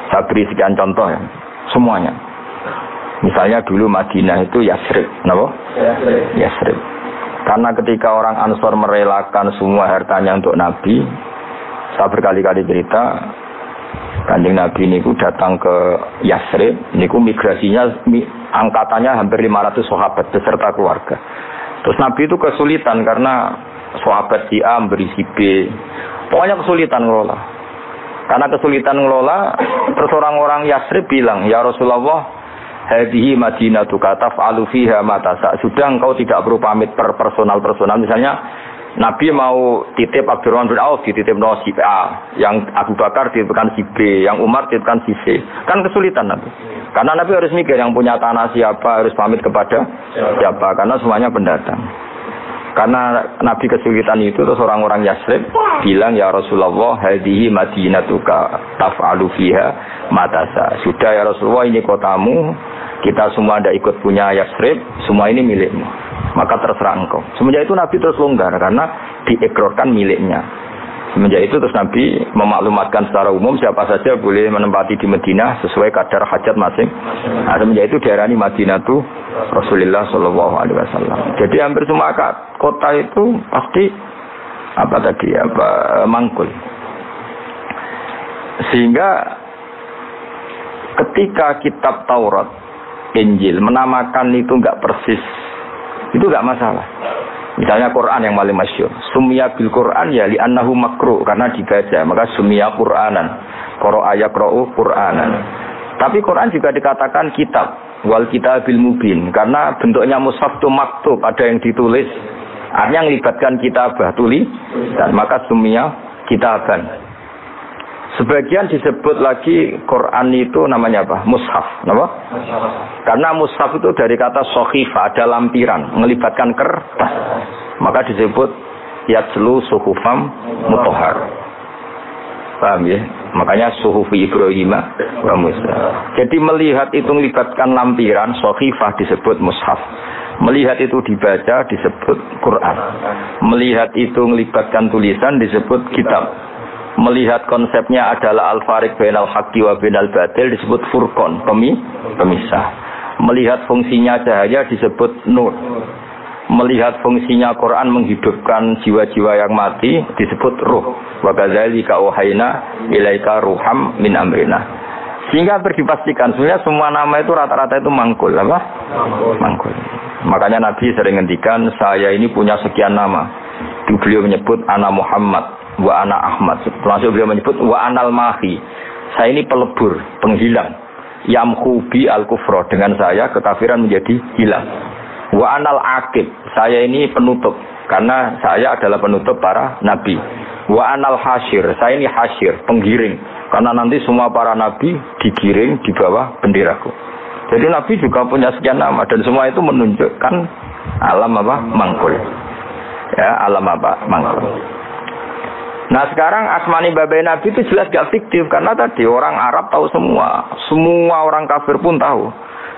Saya beri sekian contoh ya, semuanya. Misalnya dulu Madinah itu Yasrib, kenapa? Yasrib. Karena ketika orang Ansor merelakan semua hartanya untuk Nabi, saya berkali-kali cerita, Kanjeng Nabi niku datang ke Yasrib, niku migrasinya angkatannya hampir 500 sahabat beserta keluarga. Terus Nabi itu kesulitan karena sahabat si A memberi si B. Pokoknya kesulitan ngelola. Karena kesulitan ngelola, terus orang-orang Yasrib bilang, "Ya Rasulullah, hadhihi madinatuka taf'alu fiha ma tasa." Sudah engkau tidak perlu pamit per personal. Misalnya Nabi mau titip Abdurrahman bin Auf dititip si A, yang Abu Bakar dititipkan si B, yang Umar dititipkan si C. Kan kesulitan Nabi. Karena Nabi harus mikir yang punya tanah siapa, harus pamit kepada siapa, karena semuanya pendatang. Karena Nabi kesulitan itu, terus orang-orang Yasrib bilang, "Ya Rasulullah, hadhihi madinatuka taf'alu fiha ma tasa." Sudah ya Rasulullah, ini kotamu, kita semua ada ikut punya Yasrib, semua ini milikmu. Maka terserah engkau. Semenjak itu Nabi terus longgar karena diekrorkan miliknya. Semenjak itu terus Nabi memaklumatkan secara umum siapa saja boleh menempati di Madinah sesuai kadar hajat masing. Nah, semenjak itu diarani Madinatu Rasulullah Shallallahu Alaihi Wasallam. Jadi hampir semua kota itu pasti mangkul. Sehingga ketika kitab Taurat, Injil menamakan itu enggak persis, itu enggak masalah. Misalnya Quran yang paling masyhur, summiya bil Quran ya li annahu makruh, karena dibaca, maka summiya Quranan. Qara'a yaqra'u Quranan. Tapi Quran juga dikatakan kitab, wal kitabil mubin, karena bentuknya mushaf itu maktub, ada yang ditulis. Artinya melibatkan kitabah, tulis, dan maka summiya kitaban. Sebagian disebut lagi Quran itu namanya apa? Mushaf, apa? Karena mushaf itu dari kata sohifa, ada lampiran, melibatkan kertas. Maka disebut yatslu suhufam mutahhar. Paham ya? Makanya suhufi Ibrahim wa Musa. Jadi melihat itu melibatkan lampiran, sohifah disebut mushaf. Melihat itu dibaca disebut Quran. Melihat itu melibatkan tulisan disebut kitab. Melihat konsepnya adalah al-fariq bainal haqqi wa bainal batil disebut furqan, pemisah. Melihat fungsinya cahaya disebut nur. Melihat fungsinya Quran menghidupkan jiwa-jiwa yang mati disebut ruh. Wa kadzalika auhayna ilaika ruham min amrina. Sehingga berdipastikan sebenarnya semua nama itu rata-rata itu mangkul, apa? Mangkul. Makanya Nabi sering ngendikan, saya ini punya sekian nama. Beliau menyebut ana Muhammad wa ana Ahmad. Langsung beliau menyebut wa anal mahi. Saya ini pelebur, penghilang. Yamhu bi al-kufra, dengan saya kekafiran menjadi hilang. Wa anal aqib, saya ini penutup, karena saya adalah penutup para nabi. Wa anal hasyir, saya ini hasyir, penggiring, karena nanti semua para nabi digiring di bawah benderaku. Jadi nabi juga punya sekian nama, dan semua itu menunjukkan alam apa? Mangkul. Ya, alam apa? Mangkul. Nah sekarang asmani babai Nabi itu jelas gak fiktif, karena tadi orang Arab tahu semua orang kafir pun tahu.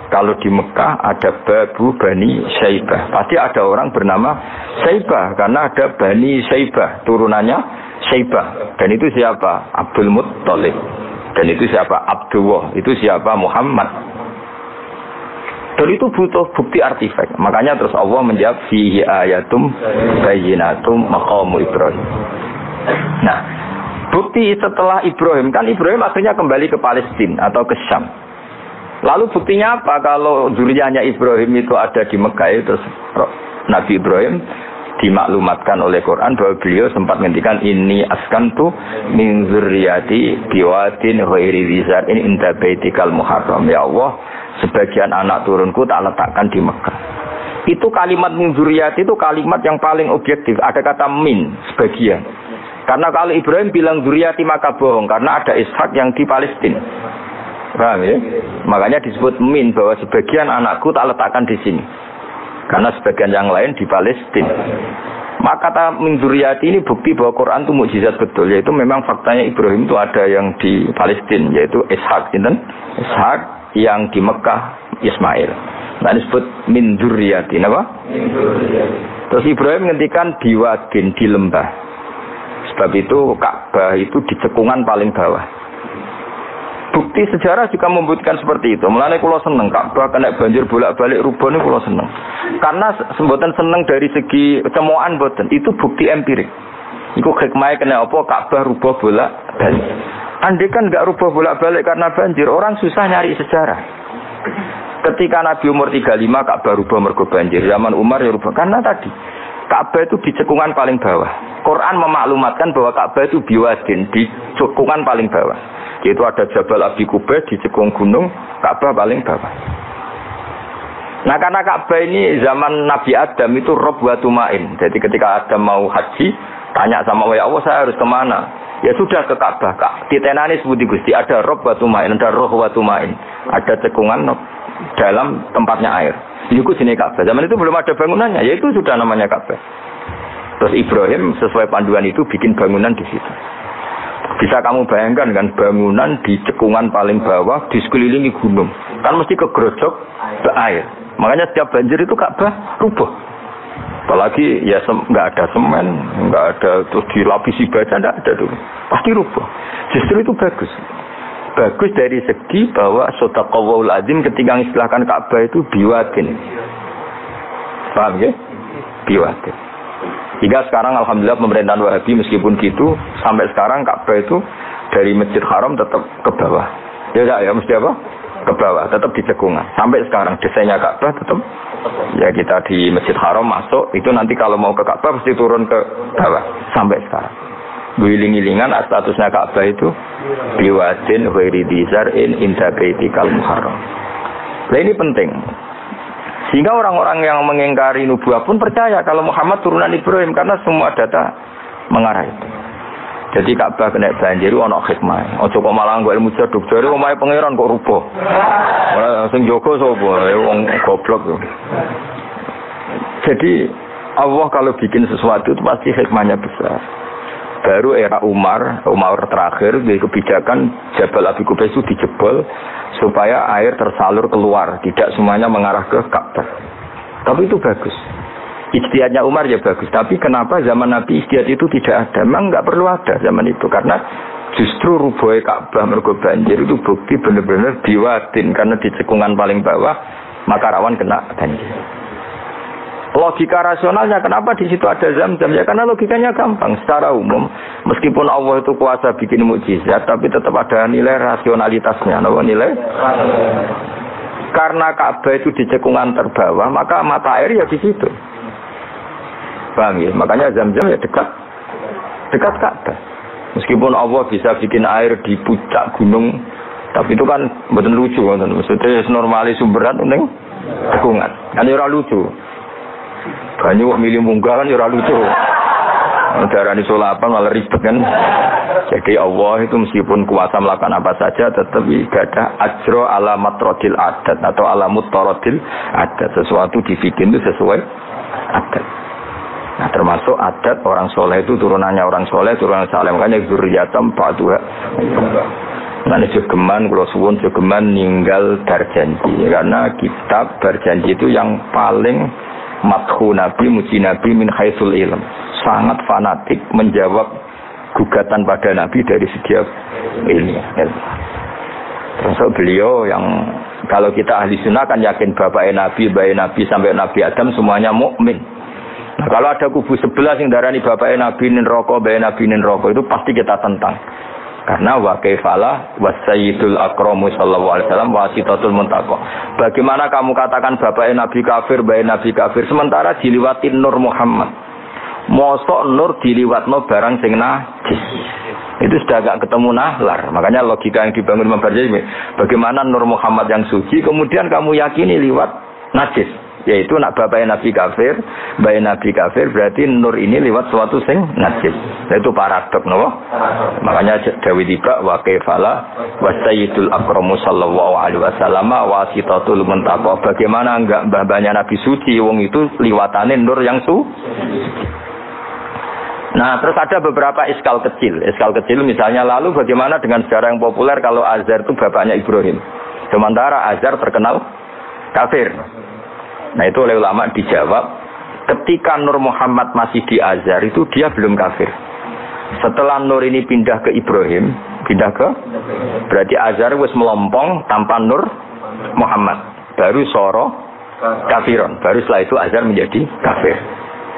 Kalau di Mekah ada Babu Bani Syaibah, pasti ada orang bernama Syaibah, karena ada Bani Syaibah, turunannya Syaibah. Dan itu siapa? Abdul Muttalib. Dan itu siapa? Abdullah. Itu siapa? Muhammad. Dan itu butuh bukti artifak. Makanya terus Allah menjawab fihi ayatum bayyinatum maqamu Ibrahim. Nah, bukti setelah Ibrahim, kan Ibrahim akhirnya kembali ke Palestina atau ke Syam. Lalu buktinya apa kalau zuriyahnya Ibrahim itu ada di Mekah? Terus Nabi Ibrahim dimaklumatkan oleh Quran bahwa beliau sempat menghentikan ini askantu min zurriyati biwadin ghairi dzar in inda baitikal muharram. Ya Allah, sebagian anak turunku tak letakkan di Mekah. Itu kalimat min zurriyati itu kalimat yang paling objektif. Ada kata min, sebagian. Karena kalau Ibrahim bilang zuriyati maka bohong, karena ada Ishak yang di Palestina. Paham ya? Makanya disebut min, bahwa sebagian anakku tak letakkan di sini. Karena sebagian yang lain di Palestina. Maka kata min zuriyati ini bukti bahwa Quran itu mukjizat betul, yaitu memang faktanya Ibrahim itu ada yang di Palestina, yaitu Ishak, Ishak yang di Mekah Ismail. Nah disebut min zuriyati, apa? Terus Ibrahim menghentikan biwadin, di lembah. Sebab itu Ka'bah itu di cekungan paling bawah. Bukti sejarah juga membuktikan seperti itu. Mulane kula seneng Ka'bah kena banjir bolak-balik rubone kula seneng. Karena semboten seneng dari segi cemoan mboten, itu bukti empirik. Iku hikmahe kena apa Ka'bah rubah bolak-balik. Andai kan nggak rubah bolak-balik karena banjir, orang susah nyari sejarah. Ketika Nabi umur 35 Ka'bah rubah mergo banjir, zaman Umar ya rubah karena tadi Ka'bah itu di cekungan paling bawah. Quran memaklumatkan bahwa Ka'bah itu biwadin, di cekungan paling bawah. Yaitu ada Jabal Abi Kubais di cekung gunung, Ka'bah paling bawah. Nah karena Ka'bah ini zaman Nabi Adam itu rob wa tumain. Jadi ketika Adam mau haji, tanya sama ya Allah saya harus kemana? Ya sudah ke Ka'bah. Titenani sebuti Gusti ada rob wa tumain, ada roh wa tumain. Ada cekungan dalam tempatnya air. Itu sini Ka'bah. Zaman itu belum ada bangunannya, yaitu sudah namanya Ka'bah. Terus Ibrahim sesuai panduan itu bikin bangunan di situ. Bisa kamu bayangkan kan bangunan di cekungan paling bawah di sekelilingi gunung. Kan mesti kegerojok ke air. Makanya setiap banjir itu Ka'bah rubah. Apalagi ya nggak ada semen, nggak ada terus dilapisi baja, nggak ada dulu. Pasti rubah. Justru itu bagus. Bagus dari segi bahwa Shadaqallahul Azim ketika mengistilahkan Ka'bah itu biwadin. Paham ya? Biwadin. Hingga sekarang alhamdulillah pemerintahan Wahabi meskipun gitu sampai sekarang Ka'bah itu dari Masjid Haram tetap ke bawah. Ya mesti apa? Ke bawah, tetap di cekungan. Sampai sekarang desainnya Ka'bah tetap ya kita di Masjid Haram masuk itu nanti kalau mau ke Ka'bah pasti turun ke bawah sampai sekarang. Guling-gilingan statusnya Ka'bah itu biwadin ghairi dzar'in inda baitikal muharram. Nah ini penting. Sehingga orang-orang yang mengingkari nubuah pun percaya kalau Muhammad turunan Ibrahim karena semua data mengarah itu. Jadi Ka'bah kena banjir ana hikmah. Aja kok malah nggo ilmu jaduk jare omahe pangeran kok rubuh. Ora sing jaga sapa? Wong goblok. Jadi Allah kalau bikin sesuatu itu pasti hikmahnya besar. Baru era Umar terakhir di kebijakan Jabal Abi Kubais itu dijebol supaya air tersalur keluar, tidak semuanya mengarah ke Ka'bah. Tapi itu bagus. Ijtihadnya Umar ya bagus. Tapi kenapa zaman Nabi ijtihad itu tidak ada? Memang nggak perlu ada zaman itu karena justru rubuhnya Ka'bah mergo banjir itu bukti benar-benar biwadin karena di cekungan paling bawah maka rawan kena banjir. Logika rasionalnya kenapa di situ ada Zam-Zam? Ya karena logikanya gampang. Secara umum, meskipun Allah itu kuasa bikin mukjizat, tapi tetap ada nilai rasionalitasnya. Apa nilai? Karena Ka'bah itu di cekungan terbawah, maka mata air ya di situ. Paham ya? Makanya Zam-Zam ya dekat Ka'bah. Meskipun Allah bisa bikin air di puncak gunung, tapi itu kan betul lucu. Maksudnya normalis sumberan uning cekungan. Kan ora lucu. Banyak milih munggah kan ora lucu. Darani solapan malah ribet kan. Jadi Allah itu meskipun kuasa melakukan apa saja tetap ibadah ajro ala matrodil adat atau ala mutarodil adat. Sesuatu dibikin itu sesuai adat. Nah termasuk adat orang soleh itu turunannya orang soleh, turunan saleh. Makanya zuriyatam ba'duha. Nah ini jogeman, kalau suwun jogeman ninggal berjanji. Karena kitab berjanji itu yang paling madhu Nabi, muji Nabi min haitsul ilm. Sangat fanatik menjawab gugatan pada Nabi dari segi ilmiah. Termasuk beliau yang kalau kita ahli sunnah kan yakin bapaknya Nabi, bayi Nabi sampai Nabi Adam semuanya mukmin. Nah kalau ada kubu sebelah yang darani bapaknya Nabi nin rokok, bayi Nabi nin rokok itu pasti kita tentang. Karena wa kaifalah wasayyidul akramu sallallahu alaihi wasallam wasitatul muntaqo. Bagaimana kamu katakan bapaknya Nabi kafir, bayi Nabi kafir sementara diliwatin Nur Muhammad. Mosok Nur diliwatno barang sing najis. Itu sudah agak ketemu nahlar. Makanya logika yang dibangun Imam Barzanji, bagaimana Nur Muhammad yang suci kemudian kamu yakini liwat najis. Yaitu nak bapaknya Nabi kafir, bayi Nabi kafir, berarti Nur ini lewat suatu sing najis. Itu paradok, no? Makanya Dawi tiba wa kaifala wa sayyidul akramu sallallahu alaihi wasallam wasitatul muntaqo. Bagaimana enggak mbah-mbahnya Nabi suci, wong itu liwatane Nur yang suci. Nah, terus ada beberapa iskal kecil. Iskal kecil misalnya lalu bagaimana dengan sejarah yang populer kalau Azhar itu bapaknya Ibrahim. Sementara Azhar terkenal kafir. Nah itu oleh ulama dijawab ketika Nur Muhammad masih di Azhar itu dia belum kafir. Setelah Nur ini pindah ke Ibrahim, berarti Azhar wis melompong tanpa Nur Muhammad. Baru soro kafiron. Baru setelah itu Azhar menjadi kafir.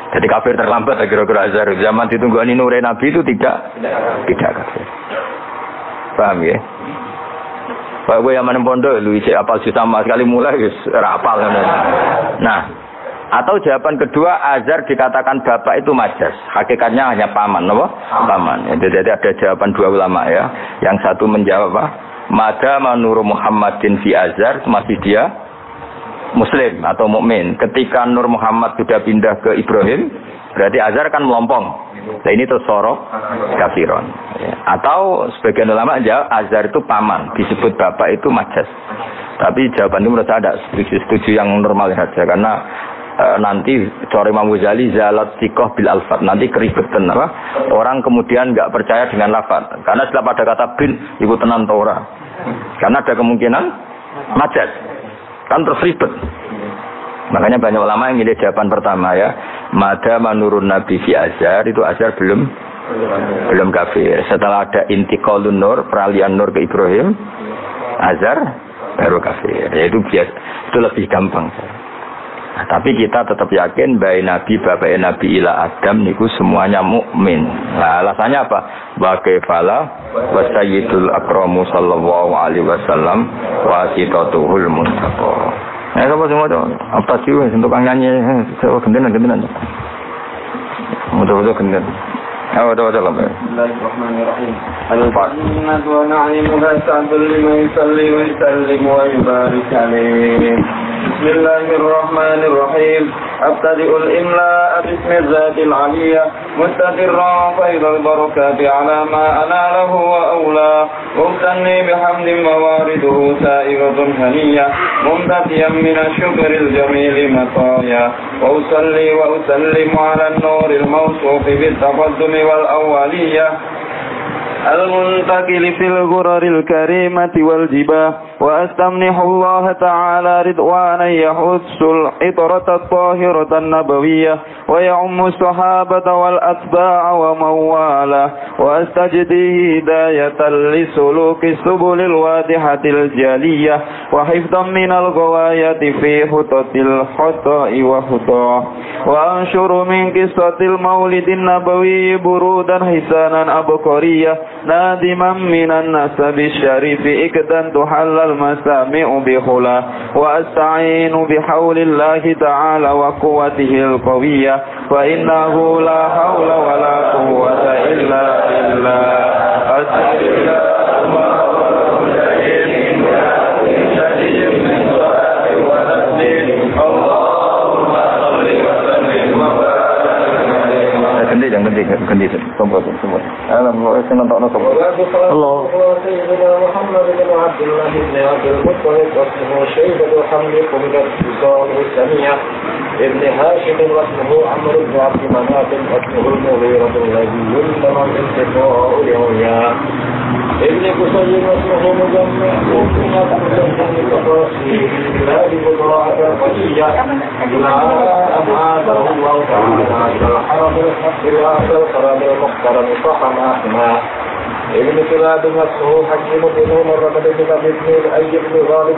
Jadi kafir terlambat kira-kira Azhar. Zaman ditunggu Nur Nabi itu tidak kafir. Paham ya? Pak gue yang mana pondok lu isi apal juz amma sekali mulai wis ora apal. Nah, atau jawaban kedua azar dikatakan bapak itu majas. Hakikatnya hanya paman, apa? Paman. Jadi ada jawaban dua ulama ya. Yang satu menjawab apa? Mada manur Muhammadin fi azar masih dia muslim atau mukmin. Ketika Nur Muhammad sudah pindah ke Ibrahim, berarti azar kan melompong. Nah ini terus sorok kafiron. Atau sebagian ulama jawab azar itu paman, disebut bapak itu majas. Tapi jawaban itu menurut saya tidak setuju yang normal saja karena nanti cara Imam Ghazali zalat sikoh bil alfat, nanti keribetan apa? Orang kemudian nggak percaya dengan lafaz. Karena setelah pada kata bin iku tenan tora. Karena ada kemungkinan majas. Kan terus ribet. Makanya banyak ulama yang milih jawaban pertama ya. Mada manurun Nabi fi azhar, itu azhar belum kafir. Setelah ada intiqalun nur, peralihan nur ke Ibrahim, azhar baru kafir. Ya itu biasa, itu lebih gampang. Nah, tapi kita tetap yakin bahwa Nabi bapak Nabi ila Adam niku semuanya mukmin. Nah, alasannya apa? Wa kaifala wa sayyidul akramu sallallahu alaihi wasallam wa sitatuhul mustafa. Ya apa semua tu? Apa sih untuk nyanyi? Saya gendenan. Mudah-mudahan gendenan. Ada lah. Bismillahirrahmanirrahim. Al-Jannatu wa na'imuha sa'dul liman yusalli wa yusallim wa yubarik alaih. Bismillahirrahmanirrahim. Abtadi'ul imla'a bismi zatil aliyah mustadirran faidal barakati ala ma analah wa awla mumtanni bihamdin mawariduhu sa'iratun haniyah mumtatiyan minasyukril jamili mataya wa usalli wa usallimu ala nuril mawsufi bitafadzumi wal awaliyah المنتقل في الغرر الكريمة والجباه وأستمنح الله تعالى رضوانا يحث العطرة الطاهرة النبوية ويعم الصحابة والأتباع ومن والاه وأستجديه هداية لسلوك السبل الواضحة الجلية وحفظا من الغواية في خطط الخطأ وخطاه وأنشر من قصة المولد النبوي برودا حسانا أبقرية نادما من النسب الشريف إكدا تحل المسامع بخلا وأستعين بحول الله تعالى وقوته القوية فإنه لا حول ولا قوة إلا بالله ganti semua. Alhamdulillah saya nonton semua. Allah. Sayyidina Muhammad bin Abdullah bin Abdul Muttalib wasmuhu Syaibatu Hamdi Qumidat Bisal Husaniyah Ibn Hashim wasmuhu Amr bin Abdi Manaf wasmuhu Mughiratul Ladhi Yuntaman Intiqa'u Yawya Ibn Qusayyid wasmuhu Mujammih Mu'minat Mujammih Qadasi Biladi Budra'at Al-Fajiyah Ila Am'adahu Allah Ta'ala Ila Haramil Haqqil Akhil Qaramil Mukhtaram Fahama Ahma ابن كلاب واسمه حكيم بن عمر بن ابن الأيب بن غالب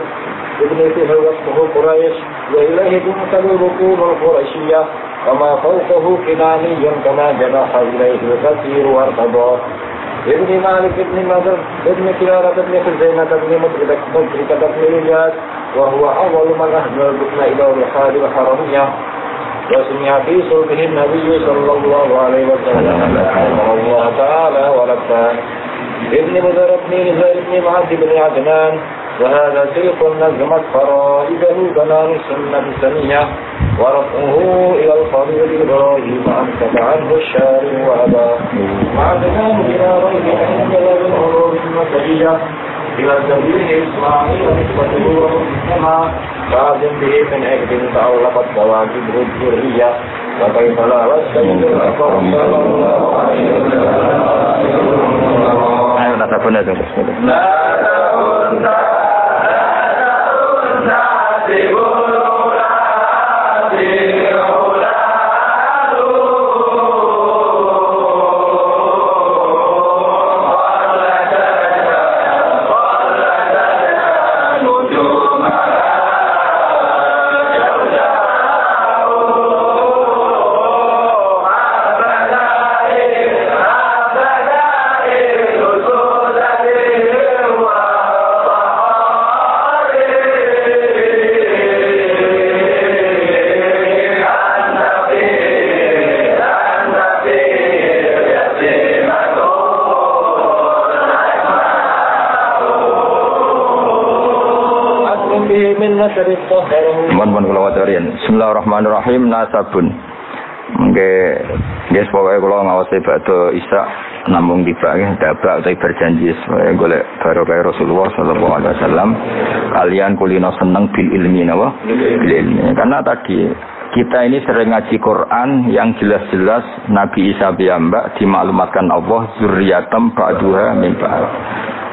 ابن فهر واسمه قريش وإليه تنسب الركوب القرشية وما فوقه كناني كما جنح إليه الكثير وارتضاه ابن مالك ابن مدر ابن كلابة ابن خزيمة ابن مدركة ابن الياس وهو أول من أهدى الركن إلى رحال الحرمية وسمع في صلبه النبي صلى الله عليه وسلم رحمه الله تعالى ولبان ابن بدر ابن نزار ابن معد بن عدنان وهذا سلق نظمت فرائده بنان السنة السنية ورفعه إلى الخليل إبراهيم أمسك عنه الشارع وأباه وعدناه إلى غير أنزل بالعلوم المسجية إلى سبيل إسماعيل نسبته ومسلمها فأعزم به من عقد تعلقت كواكب الذرية وكيف لا والسيد الأكرم صلى الله عليه وسلم لا تكن به من نسب طهره. Mohon kula wacarin. Bismillahirrahmanirrahim. Nasabun. Nggih pokoke kula ngawasi badhe Isya namung tiba nggih dabak utawi berjanji supaya golek barokah Rasulullah sallallahu alaihi wasallam kalian kulino seneng bil ilmi napa bil ilmi. Karena tadi kita ini sering ngaji Quran yang jelas-jelas Nabi Isa piyambak dimaklumatkan Allah zurriyatam ba'duha min ba'd.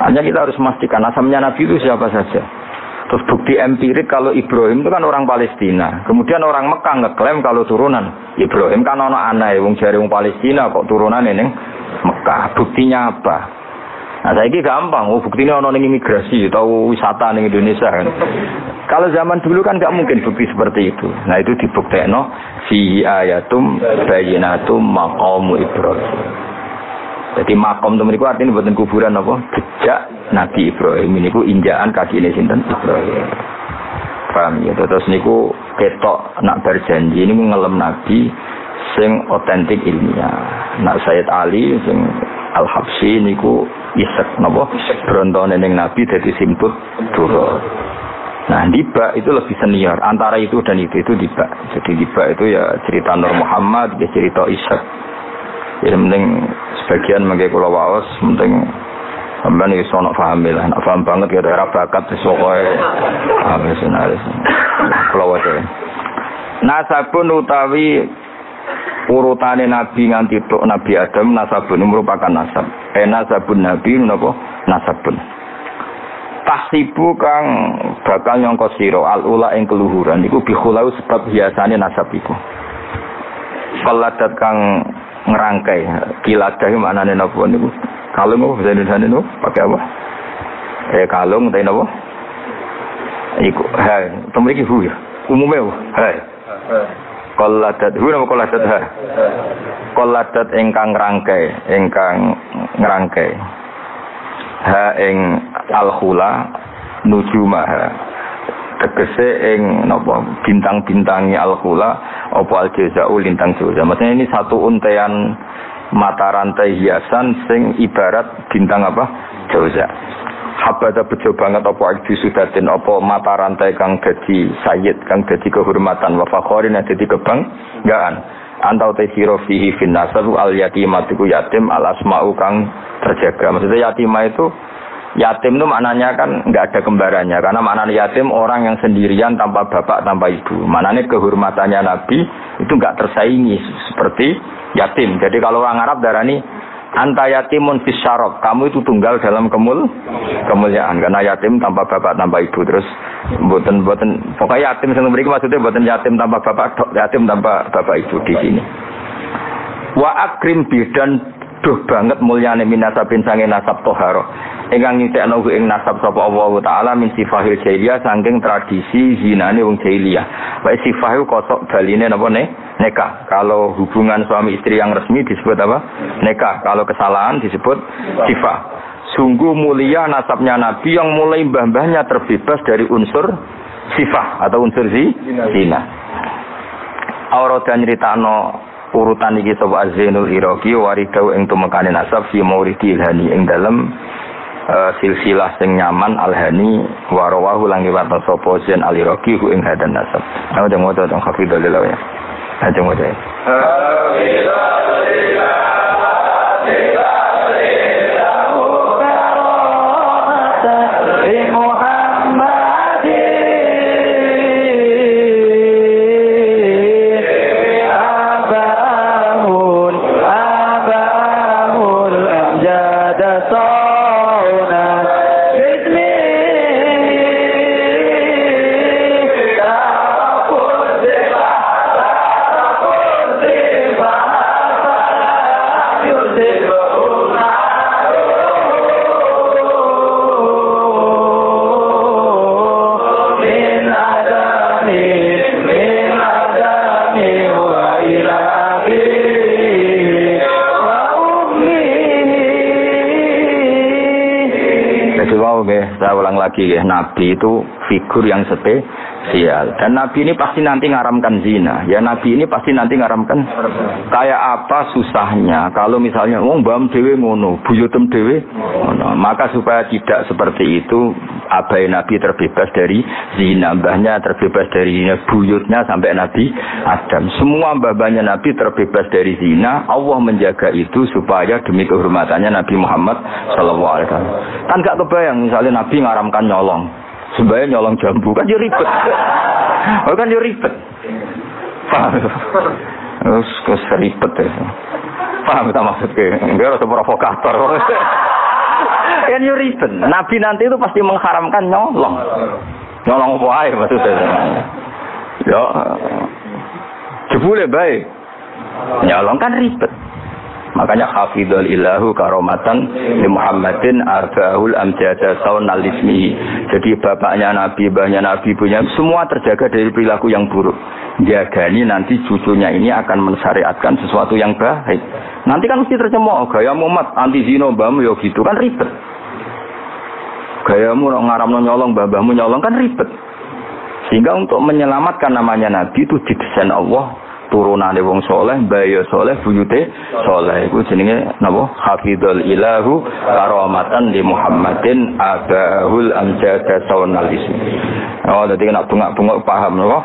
Hanya kita harus memastikan asalnya Nabi itu siapa saja. Terus bukti empirik kalau Ibrahim itu kan orang Palestina. Kemudian orang Mekah ngeklaim kalau turunan Ibrahim kan ana anake wong jare wong Palestina kok turunane ning Mekah. Buktinya apa? Nah, saiki gampang. Buktinya ana ning imigrasi atau wisata ning Indonesia kan. Kalau zaman dulu kan enggak mungkin bukti seperti itu. Nah, itu dibuktekno fi ayatum bayyinatum maqamu Ibrahim. Jadi makom itu mereka artinya buatan kuburan apa? Jejak Nabi Ibrahim. Ini ku injaan kaki ini sinten Ibrahim. Paham ya? Terus niku ketok nak berjanji ini ngelem Nabi sing otentik ilmiah. Nak Sayyid Ali sing Al-Habsyi niku isek napa? Brontone ning Nabi dadi simput dura. Nah, Diba itu lebih senior. Antara itu dan itu Diba. Jadi Diba itu ya cerita Nur Muhammad, ya cerita Ishak. Jadi penting sebagian mengke kula waos penting sampeyan iso ono paham lah, nek paham banget ya daerah bakat wis pokoke wis naris. Kula wae. Nasabun utawi urutane nabi nganti tok Nabi Adam nasabun merupakan nasab. Nasabun nabi napa nasabun. Tahsibu kang bakal nyangka sira al-ula ing keluhuran iku bikhulau sebab hiasane nasab iku. Kaladat kang ngerangkai kiladah maknane napa niku kalung apa bahasa Indonesia niku pakai apa kalung ta napa iku ha temriki hu ya umume ha kaladat hu napa kaladat ha kaladat ingkang ngerangkai ha ing al-khula nujumah tegese ing napa bintang-bintangi al-khula apa al-jazau lintang jaza. Maksudnya ini satu untean mata rantai hiasan sing ibarat bintang apa? Jaza. Habada bejo banget apa disudatin apa mata rantai kang dadi sayyid kang dadi kehormatan wa fakhorin dadi kebanggaan. Antau tesiro fihi fin nasab al-yatimatu yatim al-asma'u kang terjaga. Maksudnya yatimah itu yatim itu maknanya kan nggak ada kembarannya karena maknanya yatim orang yang sendirian tanpa bapak tanpa ibu. Maknanya kehormatannya Nabi itu nggak tersaingi seperti yatim. Jadi kalau orang Arab darani anta yatimun fis syarab, kamu itu tunggal dalam kemuliaan karena yatim tanpa bapak tanpa ibu. Terus buatan pokoknya yatim yang memberi maksudnya buatan yatim tanpa bapak, yatim tanpa bapak ibu di sini. Wa akrim bidan duh banget mulyane minasabin sange nasab toharo. Ingkang nyucekno ing nasab sapa Allah taala min sifahil jahiliyah saking tradisi zinane wong jahiliyah. Wae sifahe kosok baline napa nikah. Kalau hubungan suami istri yang resmi disebut apa? Nikah. Kalau kesalahan disebut sifah. Sungguh mulia nasabnya Nabi yang mulai mbah-mbahnya terbebas dari unsur sifah atau unsur zina. Auratan nyritakno urutan iki sapa Zainul Iraqi waridau ing tumekane nasab fi mauridil hani ing dalem silsilah sing nyaman al-hani wa rawahu lan riwayat sapa Zain al-Iraqi ing hadan nasab. Ana demo to teng hafidul ya. Ada mo deh. Saya ulang lagi ya, Nabi itu figur yang sial. Dan Nabi ini pasti nanti ngaramkan zina. Ya Nabi ini pasti nanti ngaramkan. Kayak apa susahnya kalau misalnya wong mbam dhewe ngono, buyutem dhewe ngono. Maka supaya tidak seperti itu, abai Nabi terbebas dari zina, mbahnya terbebas dari zina, buyutnya sampai Nabi Adam. Semua mbah-mbahnya Nabi terbebas dari zina. Allah menjaga itu supaya demi kehormatannya Nabi Muhammad sallallahu alaihi wasallam. Kan gak kebayang misalnya Nabi ngaramkan nyolong. Sebaiknya nyolong jambu kan yo ribet. Oh kan yo ribet. Paham. Terus ribet ya. Paham tak maksudnya? Enggak ada provokator. Kan yo ribet. Nabi nanti itu pasti mengharamkan nyolong. Nyolong apa ae maksudnya. Ya. Jebule bae. Nyolong kan ribet. Makanya hafidhul ilahu karomatan li Muhammadin arba'ul amjada saunal ismihi. Jadi bapaknya Nabi, mbahnya Nabi, punya semua terjaga dari perilaku yang buruk. Jagani nanti cucunya ini akan mensyariatkan sesuatu yang baik. Nanti kan mesti tercemooh gaya Muhammad anti zina mbahmu ya gitu kan ribet. Gayamu ngaramno nyolong mbahmu nyolong kan ribet. Sehingga untuk menyelamatkan namanya Nabi itu didesain Allah turunane wong soleh, bayo soleh, buyute soleh. Iku jenenge napa? Hafidhul ilahu karomatan di Muhammadin abahul amjada saunal ismi. Oh, dadi nek bungak-bungak paham napa?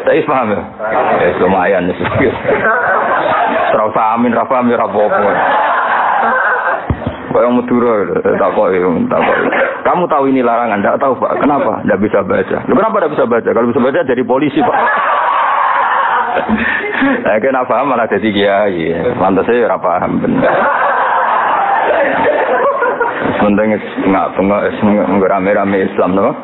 Saya paham ya? Ya lumayan wis. Terus amin ra paham ya ra apa-apa. Kayak Madura, takut. Kamu tahu ini larangan? Tidak tahu Pak. Kenapa? Tidak bisa baca. Kenapa tidak bisa baca? Kalau bisa baca jadi polisi Pak. Saya kena paham malah jadi kiai. Lantas saya ora paham bener. Penting nggak rame-rame Islam no?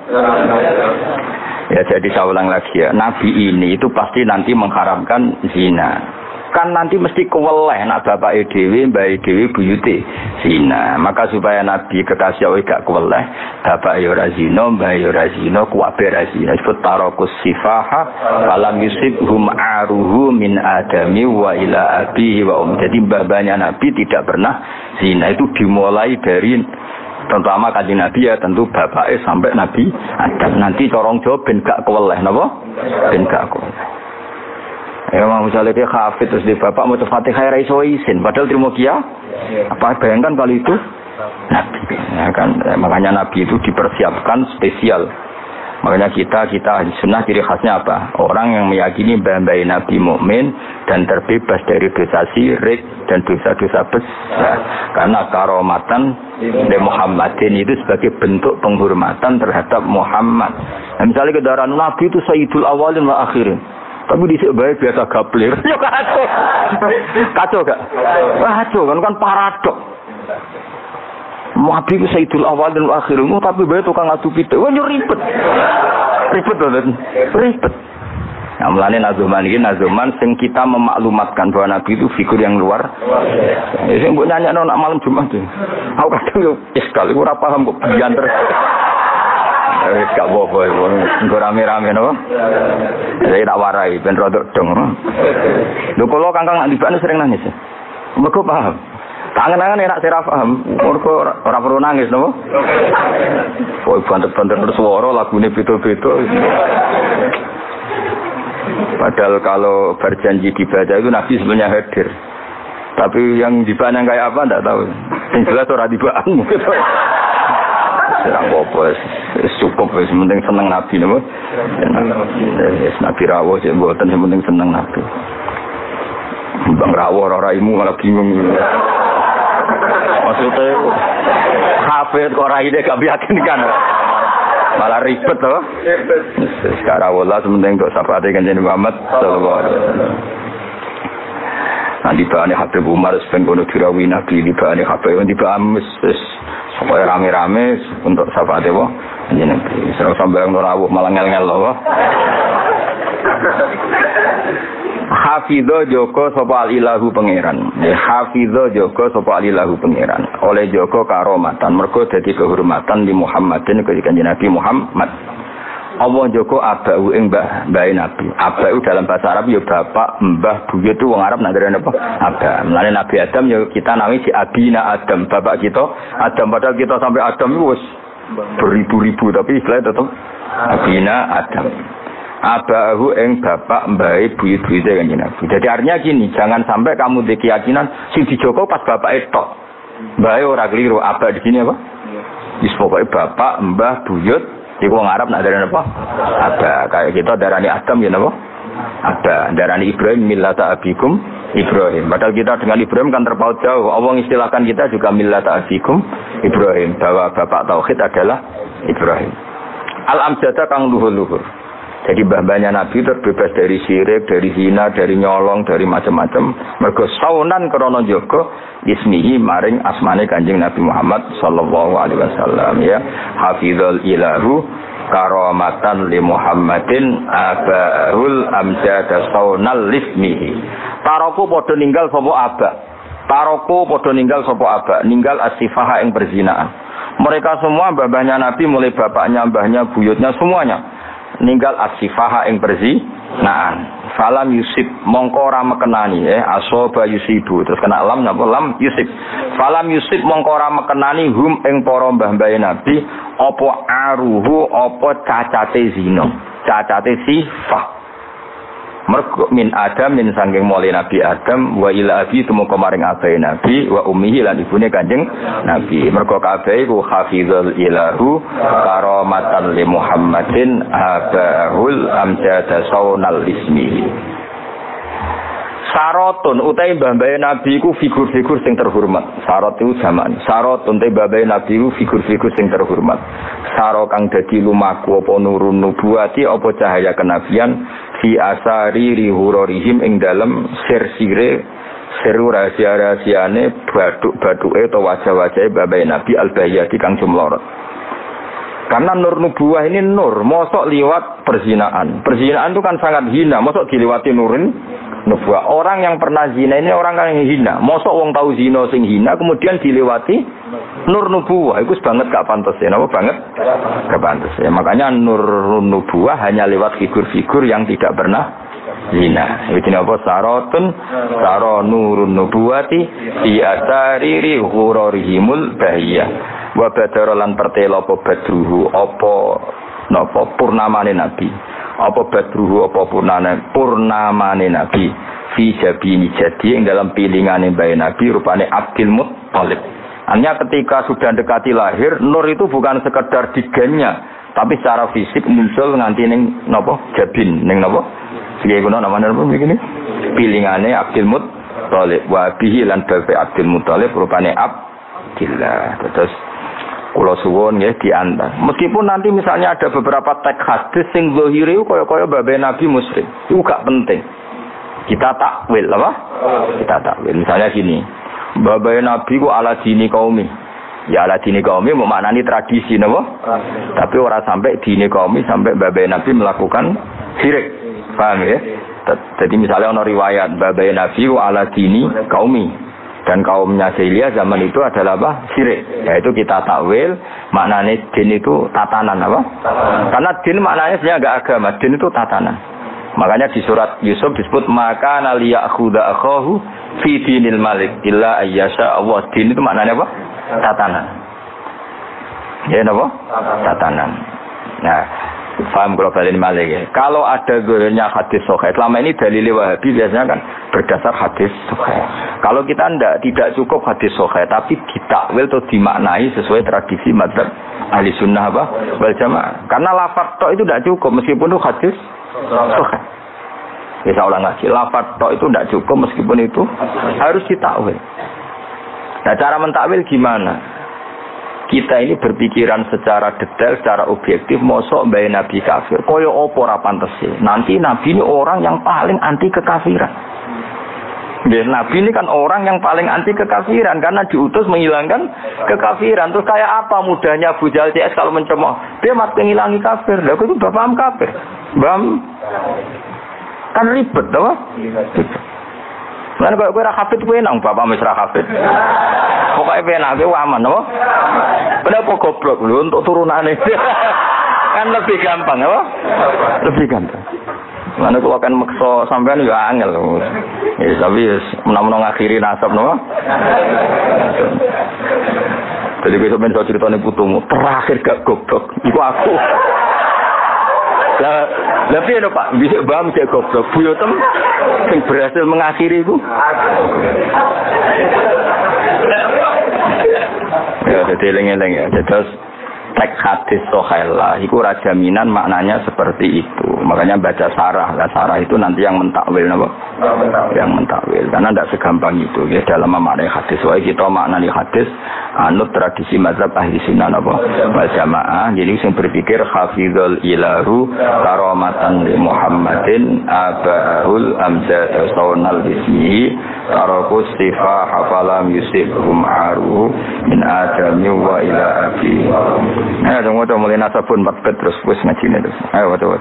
Ya jadi saya ulang lagi ya. Nabi ini itu pasti nanti mengharamkan zina. Kan nanti mesti keweleh nak bapak dhewe, mbak dhewe, buyute zina. Maka supaya Nabi kekasih Allah gak keweleh, bapak ya ora zina, mbak ya ora zina, kuwabe ora zina. Disebut tarakus sifaha falam yusibhum aruhu min adami wa ila abihi wa Jadi babanya Nabi tidak pernah zina. Itu dimulai dari terutama kanjeng Nabi ya tentu bapaknya sampai Nabi Adam. Nanti corong jawab ben gak keweleh napa? Ben gak keweleh. Ya misalnya dia hafid terus di bapak mau Fatihah ra iso isin padahal terima kia. Apa bayangkan kali itu Nabi ya kan, makanya Nabi itu dipersiapkan spesial. Makanya kita sunnah ciri khasnya apa? Orang yang meyakini bahwa Nabi mukmin dan terbebas dari dosa syirik dan dosa-dosa besar. Karena karomatan dari Muhammadin itu sebagai bentuk penghormatan terhadap Muhammad. Nah, misalnya kendaraan Nabi itu sayyidul awalin wa akhirin. Tapi dhisik bae biasa gaplir. Yo kacau. Kacau gak? Kacau kan paradok. Nabi ku sayyidul awalin wa akhirin, tapi bae tukang adu pitik. Wah yo ribet. Ribet banget. Ribet. Nah, mulane nazuman iki nazuman sing kita memaklumatkan bahwa Nabi itu figur yang luar. Ya sing mbok nyanyakno nak malam Jumat. Aku kadang yo iskal iku ora paham kok bianter. Gak apa-apa itu, nggak rame-rame no. Saya tak warai, ben rodok dong. Lho kalau kangkang Andibane sering nangis ya. Mereka paham. Tangan-tangan enak saya paham. Mereka orang perlu nangis no. Oh banter-banter bersuara lagunya beda-beda. Padahal kalau berjanji dibaca itu Nabi sebenarnya hadir. Tapi yang dibahas yang kayak apa tidak tahu. Yang jelas orang dibahas gitu. Serang apa cukup wis penting seneng Nabi napa. Wis Nabi rawuh sik mboten sing penting seneng Nabi. Bang rawuh ora raimu malah bingung. Maksudnya hafid kok raine gak meyakinkan. Malah ribet to. Sekarang wala sementing kok sapate Kanjeng Muhammad sallallahu alaihi wasallam. Nanti bahane Habib Umar sepen kono dirawi Nabi di bahane Habib di bahamis supaya rame-rame untuk syafaat apa jeneng serau sambayang rawuh malah ngel-ngel lho. Hafidho Joko sapa ilahu pangeran. Hafidho Joko sapa ilahu pangeran. Oleh Joko karomatan mergo dadi kehormatan di Muhammadin ketika Nabi Muhammad. Allah Joko abau ing mbah Nabi. Abau dalam bahasa Arab ya bapak, mbah, buyut itu wong Arab nak derene apa? Abah. Mulane Nabi Adam ya kita nami si Abina Adam, bapak kita Adam padahal kita sampai Adam itu wis beribu-ribu tapi istilahnya tetap abina Adam. Abahu ing bapak mbae buyut-buyute Kanjeng Nabi. Jadi artinya gini, jangan sampai kamu di keyakinan sing dijogo pas bapak tok. Mbae ora keliru, abah di sini apa? Wis pokoke bapak, mbah, buyut, iku wong Arab nak darani apa? Abah. Kayak kita darani Adam ya napa? Abah. Darani Ibrahim millata abikum Ibrahim. Padahal kita dengan Ibrahim kan terpaut jauh. Allah istilahkan kita juga millata abikum Ibrahim, bahwa bapak tauhid adalah Ibrahim. Al-amjada kang luhur-luhur. Jadi mbah-mbahnya Nabi terbebas dari syirik, dari zina, dari nyolong, dari macam-macam. Mergo saunan krana jaga ismihi maring asmane Kanjeng Nabi Muhammad sallallahu alaihi wasallam ya. Hafizul ilahu karamatan li Muhammadin abahul amjada saunal lismihi. Paroku padha ninggal sapa abah. Paroku padha ninggal sapa abah, ninggal as-sifaha ing perzinaan. Mereka semua mbah-mbahnya Nabi mulai bapaknya, mbahnya, buyutnya semuanya ninggal as-sifaha ing perzinaan. Falam yusib mongko ora mekenani asoba yusibu terus kena lam napa lam yusib. Falam yusib mongko ora mekenani hum ing para mbah-mbah Nabi apa aruhu apa cacate zina, cacate sifah. Mergo min Adam min sangking mulai Nabi Adam wa ila abi tumeka maring abahe Nabi wa ummihi lan ibune Kanjeng Nabi. Mergo kabeh iku hafizul ilahu karamatan li Muhammadin abahul amjada saunal ismihi. Sarotun utai mbah-mbahe Nabi iku figur-figur sing terhormat. Sarot itu zaman. Sarotun utai mbah-mbahe Nabi iku figur-figur sing terhormat. Saro kang dadi lumaku apa nurun nubuwati apa cahaya kenabian fi asari rihurorihim ing dalem sir-sire seru rahasia-rahasiane baduk-baduke atau wajah-wajahe mbah-mbahe Nabi al-bayyati kang jumlorot. Karena nur nubuwah ini nur, mosok liwat perzinaan. Perzinaan itu kan sangat hina, mosok dilewati nurin nubuwah. Orang yang pernah zina ini orang yang hina. Mosok wong tahu zina sing hina kemudian dilewati nur nubuwah. Itu banget gak pantas ya, napa banget? Gak pantas ya. Makanya nur nubuwah hanya lewat figur-figur yang tidak pernah zina. Iki napa sarotun saro nurun nubuwati fi asariri ghurarihimul bahiyah. Wa badara lan pertela apa badruhu apa napa purnamane Nabi. Apa badruhu apa purnamane Nabi fi jabini jadi ing dalam pilingane bae Nabi rupane Abdul Muttalib. Hanya ketika sudah dekati lahir nur itu bukan sekedar digennya tapi secara fisik muncul nganti ning napa jabin ning napa sing ngono namanya apa begini pilingane Abdul Muttalib wa bihi lan bae Abdul Muttalib rupane Abdillah. Terus kula suwun nggih diantar. Meskipun nanti misalnya ada beberapa teks hadis sing zahire kaya-kaya babe Nabi musyrik. Itu gak penting. Kita takwil apa? Kita takwil. Misalnya gini. Babe Nabi ku ala dini qaumi. Ya ala dini qaumi maknani tradisi napa? Tapi ora sampai dini qaumi sampai babe Nabi melakukan syirik. Paham ya? Jadi misalnya ana riwayat babe Nabi ku ala dini qaumi. Dan kaumnya Jahiliyah zaman itu adalah apa? Syirik. Yaitu kita takwil maknanya din itu tatanan apa? Karena din maknanya sebenarnya enggak agama, din itu tatanan. Makanya di surat Yusuf disebut maka naliyakhuda akhahu fi dinil malik illa ayyasha Allah. Din itu maknanya apa? Tatanan. Ya napa? Tatanan. Nah, paham global ini malik ya. Kalau ada gurunnya hadis sahih, selama ini dalil Wahabi biasanya kan berdasar hadis sahih. Kalau kita tidak cukup hadis sahih, tapi ditakwil atau dimaknai sesuai tradisi madzhab ahli sunnah apa wal jamaah. Karena lafaz tok itu tidak cukup meskipun itu hadis sahih. Bisa ulang lagi, lafaz tok itu tidak cukup meskipun itu harus ditakwil. Nah, cara mentakwil gimana? Kita ini berpikiran secara detail, secara objektif, mosok mbak Nabi kafir. Koyo opo ra pantes sih. Nanti Nabi ini orang yang paling anti kekafiran. Nabi ini kan orang yang paling anti kekafiran karena diutus menghilangkan kekafiran. Terus kayak apa mudahnya Abu Jahal CS kalau mencemooh? Dia mat menghilangi kafir. Lah itu bapak kafir. Bam kan ribet, apa? Lan kok ora hafid kuwi nang bapak mesra hafid. Pokoke penak kuwi aman apa? Kenapa goblok lho untuk turunane. Kan lebih gampang apa? Lebih gampang. Lan kok kan maksa sampean ya angel. Ya tapi menawa ngakhiri nasab napa? Jadi besok ben ceritane putumu terakhir gak goblok. Iku aku. Lah piye to Pak? Bisa bam cek goblok buyotem sing berhasil mengakhiri itu. Ya, jadi eling-eling ya. Terus teks hadis sohaila itu jaminan maknanya seperti itu. Makanya baca sarah. Nah, sarah itu nanti yang mentakwil apa? Yang mentakwil. Karena tidak segampang itu ya dalam memaknai hadis. Wah kita maknani hadis anut tradisi mazhab ahli sunnah apa? Wal jamaah. Jadi yang berpikir hafizul ilahu karamatan li Muhammadin abahul amjad saunal bismihi tarakus sifah hafalam yusibhum aru min adami wa ila abi. Tunggu mulai nasabun makbet terus wis ngajine terus. Ayo waduh.